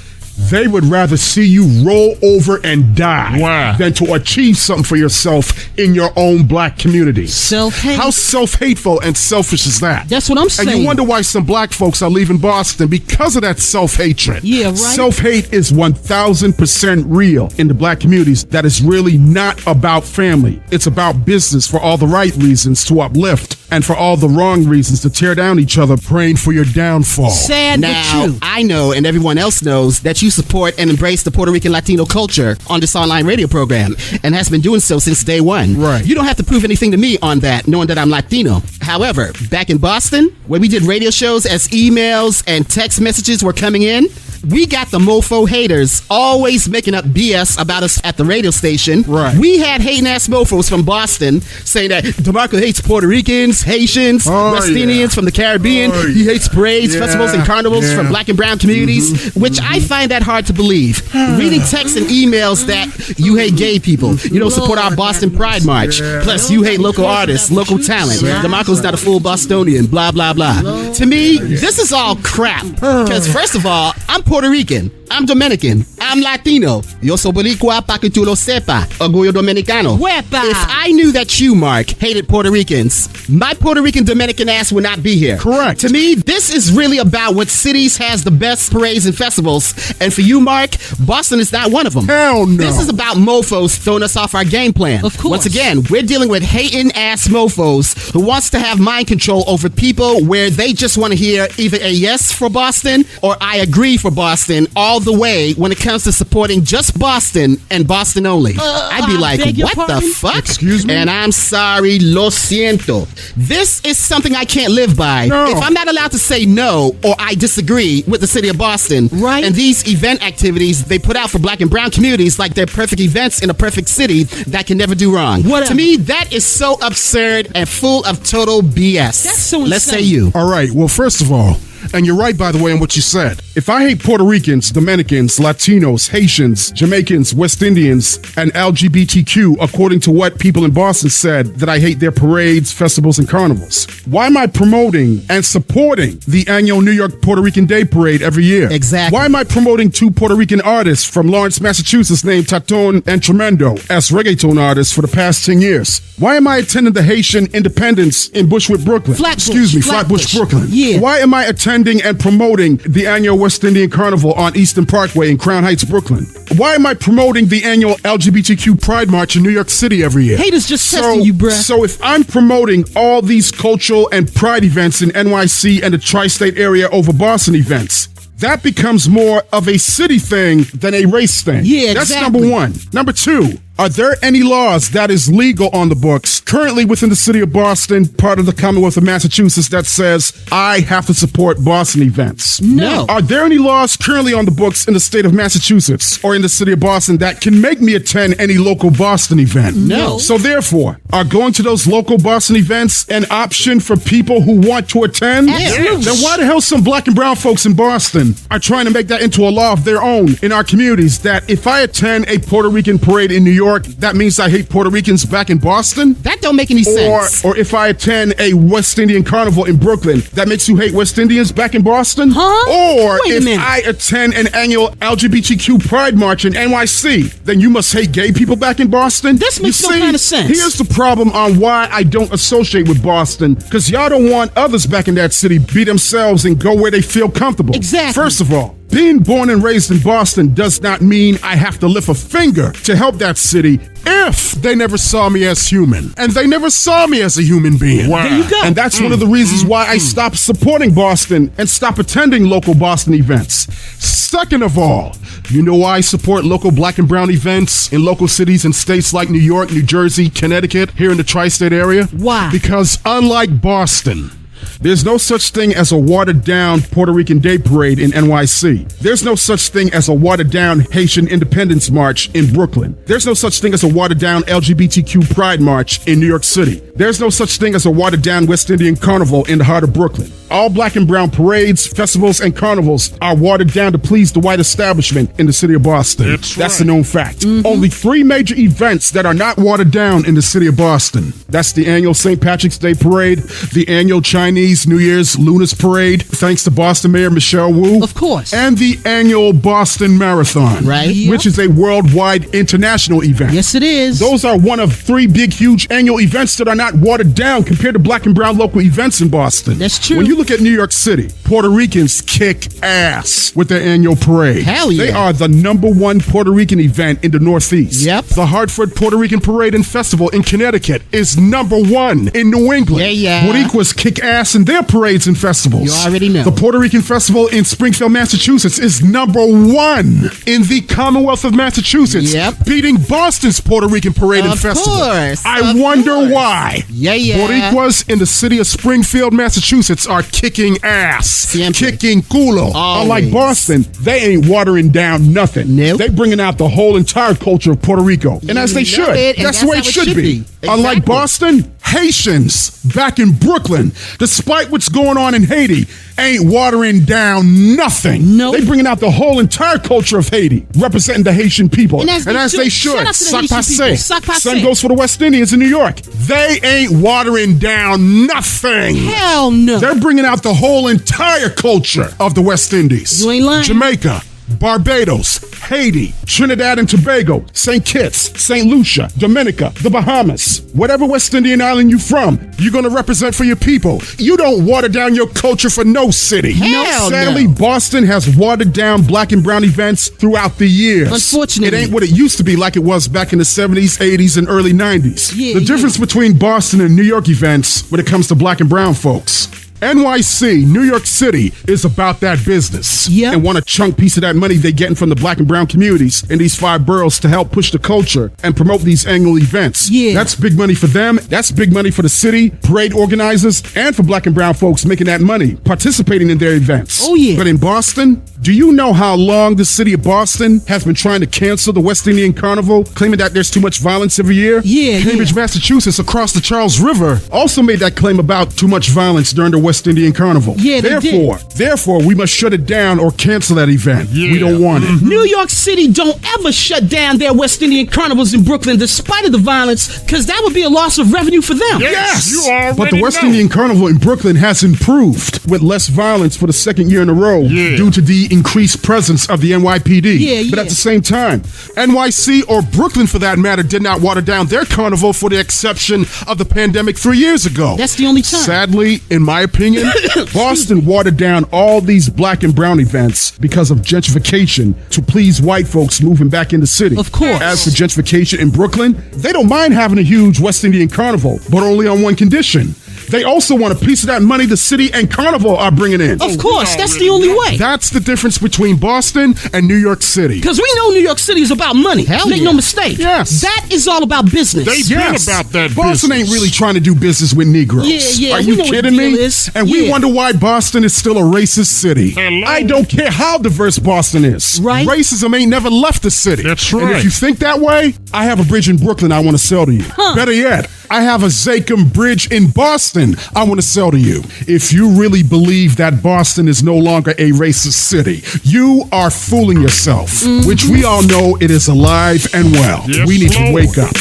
they would rather see you roll over and die Wow. than to achieve something for yourself in your own black community. Self-hate. How self-hateful and selfish is that? That's what I'm saying. And you wonder why some black folks are leaving Boston because of that self-hatred. Yeah, right. Self-hate is 1,000% real in the black communities. That is really not about family. It's about business for all the right reasons to uplift and for all the wrong reasons to tear down each other, praying for your downfall. Sad Now, but true. I know and everyone else knows that you support and embrace the Puerto Rican Latino culture on this online radio program and has been doing so since day one. Right. You don't have to prove anything to me on that, knowing that I'm Latino. However, back in Boston, when we did radio shows as emails and text messages were coming in, we got the mofo haters always making up BS about us at the radio station. Right. We had hating ass mofos from Boston saying that DeMarco hates Puerto Ricans, Haitians, West Indians from the Caribbean. He hates parades, festivals, and carnivals from black and brown communities, which I find that hard to believe. Reading texts and emails that you hate gay people, you don't support our Boston Pride March, plus you hate local artists, local talent, DeMarco's not a full Bostonian, blah, blah, blah. To me, this is all crap. Because first of all, I'm Puerto Rican, I'm Dominican, I'm Latino. Yo soy Boricua pa que tú lo sepa. Orgullo Dominicano. Huepa. If I knew that you, Mark, hated Puerto Ricans, my Puerto Rican Dominican ass would not be here. Correct. To me, this is really about what cities has the best parades and festivals. And for you, Mark, Boston is not one of them. Hell no. This is about mofos throwing us off our game plan. Of course. Once again, we're dealing with hating ass mofos who wants to have mind control over people where they just want to hear either a yes for Boston or I agree for Boston all the way when it comes to supporting just Boston and Boston only. I'd be like, what the fuck? Excuse me? And I'm sorry, lo siento. This is something I can't live by. No. If I'm not allowed to say no or I disagree with the city of Boston, right? And these event activities they put out for black and brown communities like they're perfect events in a perfect city that can never do wrong. Whatever. To me, that is so absurd and full of total BS. That's so Let's say insane. you. All right. Well, first of all, and you're right, by the way, in what you said. If I hate Puerto Ricans, Dominicans, Latinos, Haitians, Jamaicans, West Indians, and LGBTQ, according to what people in Boston said, that I hate their parades, festivals, and carnivals, why am I promoting and supporting the annual New York Puerto Rican Day Parade every year? Exactly. Why am I promoting two Puerto Rican artists from Lawrence, Massachusetts named 𝗘𝗫𝗖𝗟𝗓𝗓 and 𝗘𝗫𝗓𝗓 as reggaeton artists for the past 10 years? Why am I attending the Haitian Independence in Bushwick, Brooklyn? Flatbush, Brooklyn. Yeah. Why am I attending and promoting the annual West Indian Carnival on Eastern Parkway in Crown Heights, Brooklyn? Why am I promoting the annual LGBTQ Pride March in New York City every year? Haters just testing you, bruh. So if I'm promoting all these cultural and pride events in NYC and the tri-state area over Boston events, that becomes more of a city thing than a race thing. Yeah, That's exactly. number one. Number two, are there any laws that is legal on the books currently within the city of Boston, part of the Commonwealth of Massachusetts, that says I have to support Boston events? No. Are there any laws currently on the books in the state of Massachusetts or in the city of Boston that can make me attend any local Boston event? No. So therefore, are going to those local Boston events an option for people who want to attend? Absolutely. Then why the hell some black and brown folks in Boston are trying to make that into a law of their own in our communities, that if I attend a Puerto Rican parade in New York, that means I hate Puerto Ricans back in Boston? That don't make any sense. Or if I attend a West Indian carnival in Brooklyn, that makes you hate West Indians back in Boston? Huh? Or Wait a if minute. I attend an annual LGBTQ Pride March in NYC, then you must hate gay people back in Boston? This makes You no see, kind of sense. Here's the problem on why I don't associate with Boston, because y'all don't want others back in that city be themselves and go where they feel comfortable. Exactly. First of all, being born and raised in Boston does not mean I have to lift a finger to help that city if they never saw me as human. And they never saw me as a human being. There you go. And that's one of the reasons why I stopped supporting Boston and stopped attending local Boston events. Second of all, you know why I support local black and brown events in local cities and states like New York, New Jersey, Connecticut, here in the tri-state area? Why? Because unlike Boston, there's no such thing as a watered-down Puerto Rican Day Parade in NYC. There's no such thing as a watered-down Haitian Independence March in Brooklyn. There's no such thing as a watered-down LGBTQ Pride March in New York City. There's no such thing as a watered-down West Indian Carnival in the heart of Brooklyn. All black and brown parades, festivals, and carnivals are watered down to please the white establishment in the city of Boston. That's a known fact. Only 3 major events that are not watered down in the city of Boston. That's the annual St. Patrick's Day Parade, the annual Chinese New Year's Lunar Parade, thanks to Boston Mayor Michelle Wu. Of course. And the annual Boston Marathon. Right. Yep. Which is a worldwide international event. Yes, it is. Those are one of 3 big, huge annual events that are not watered down compared to black and brown local events in Boston. That's true. When you look at New York City, Puerto Ricans kick ass with their annual parade. Hell yeah. They are the #1 Puerto Rican event in the Northeast. Yep. The Hartford Puerto Rican Parade and Festival in Connecticut is #1 in New England. Yeah. Boricuas kick ass ass in their parades and festivals. You already know. The Puerto Rican Festival in Springfield, Massachusetts is number 1 in the Commonwealth of Massachusetts, beating Boston's Puerto Rican Parade and Festival. I wonder why. Boricuas in the city of Springfield, Massachusetts are kicking ass, kicking culo. Unlike Boston, they ain't watering down nothing. They bringing out the whole entire culture of Puerto Rico. And as they should. That's the way it should be. Unlike Boston, Haitians back in Brooklyn, despite what's going on in Haiti, ain't watering down nothing. They bringing out the whole entire culture of Haiti, representing the Haitian people. And as they should. Same goes for the West Indians in New York. They ain't watering down nothing. Hell no. They're bringing out the whole entire culture of the West Indies. You ain't lying. Jamaica, Barbados, Haiti, Trinidad and Tobago, St. Kitts, St. Lucia, Dominica, the Bahamas. Whatever West Indian island you from, you're going to represent for your people. You don't water down your culture for no city. Sadly, Boston has watered down black and brown events throughout the years. Unfortunately. It ain't what it used to be like it was back in the 70s, 80s, and early 90s. The difference between Boston and New York events when it comes to black and brown folks. NYC, New York City, is about that business. And want a chunk piece of that money they're getting from the black and brown communities in these 5 boroughs to help push the culture and promote these annual events. That's big money for them. That's big money for the city, parade organizers, and for black and brown folks making that money, participating in their events. But in Boston, do you know how long the city of Boston has been trying to cancel the West Indian Carnival, claiming that there's too much violence every year? Cambridge, Massachusetts, across the Charles River, also made that claim about too much violence during the West Indian Carnival. Therefore, we must shut it down or cancel that event. We don't want it. New York City don't ever shut down their West Indian carnivals in Brooklyn despite of the violence, because that would be a loss of revenue for them. But the West Indian Carnival in Brooklyn has improved with less violence for the 2nd year in a row due to the increased presence of the NYPD. But at the same time, NYC or Brooklyn for that matter did not water down their carnival for the exception of the pandemic 3 years ago. That's the only time. Sadly, in my opinion, Boston watered down all these black and brown events because of gentrification to please white folks moving back in the city. Of course. As for gentrification in Brooklyn, they don't mind having a huge West Indian Carnival, but only on one condition. They also want a piece of that money the city and Carnival are bringing in. Of course, that's the only way. That's the difference between Boston and New York City. Because we know New York City is about money. Make no mistake. That is all about business. They've been about that Boston business. ain't really trying to do business with Negroes. Are you kidding me? And we wonder why Boston is still a racist city. I don't care how diverse Boston is. Racism ain't never left the city. That's right. And if you think that way, I have a bridge in Brooklyn I want to sell to you. Better yet, I have a Zachem Bridge in Boston I want to sell to you. If you really believe that Boston is no longer a racist city, you are fooling yourself, which we all know it is alive and well. We need to wake up.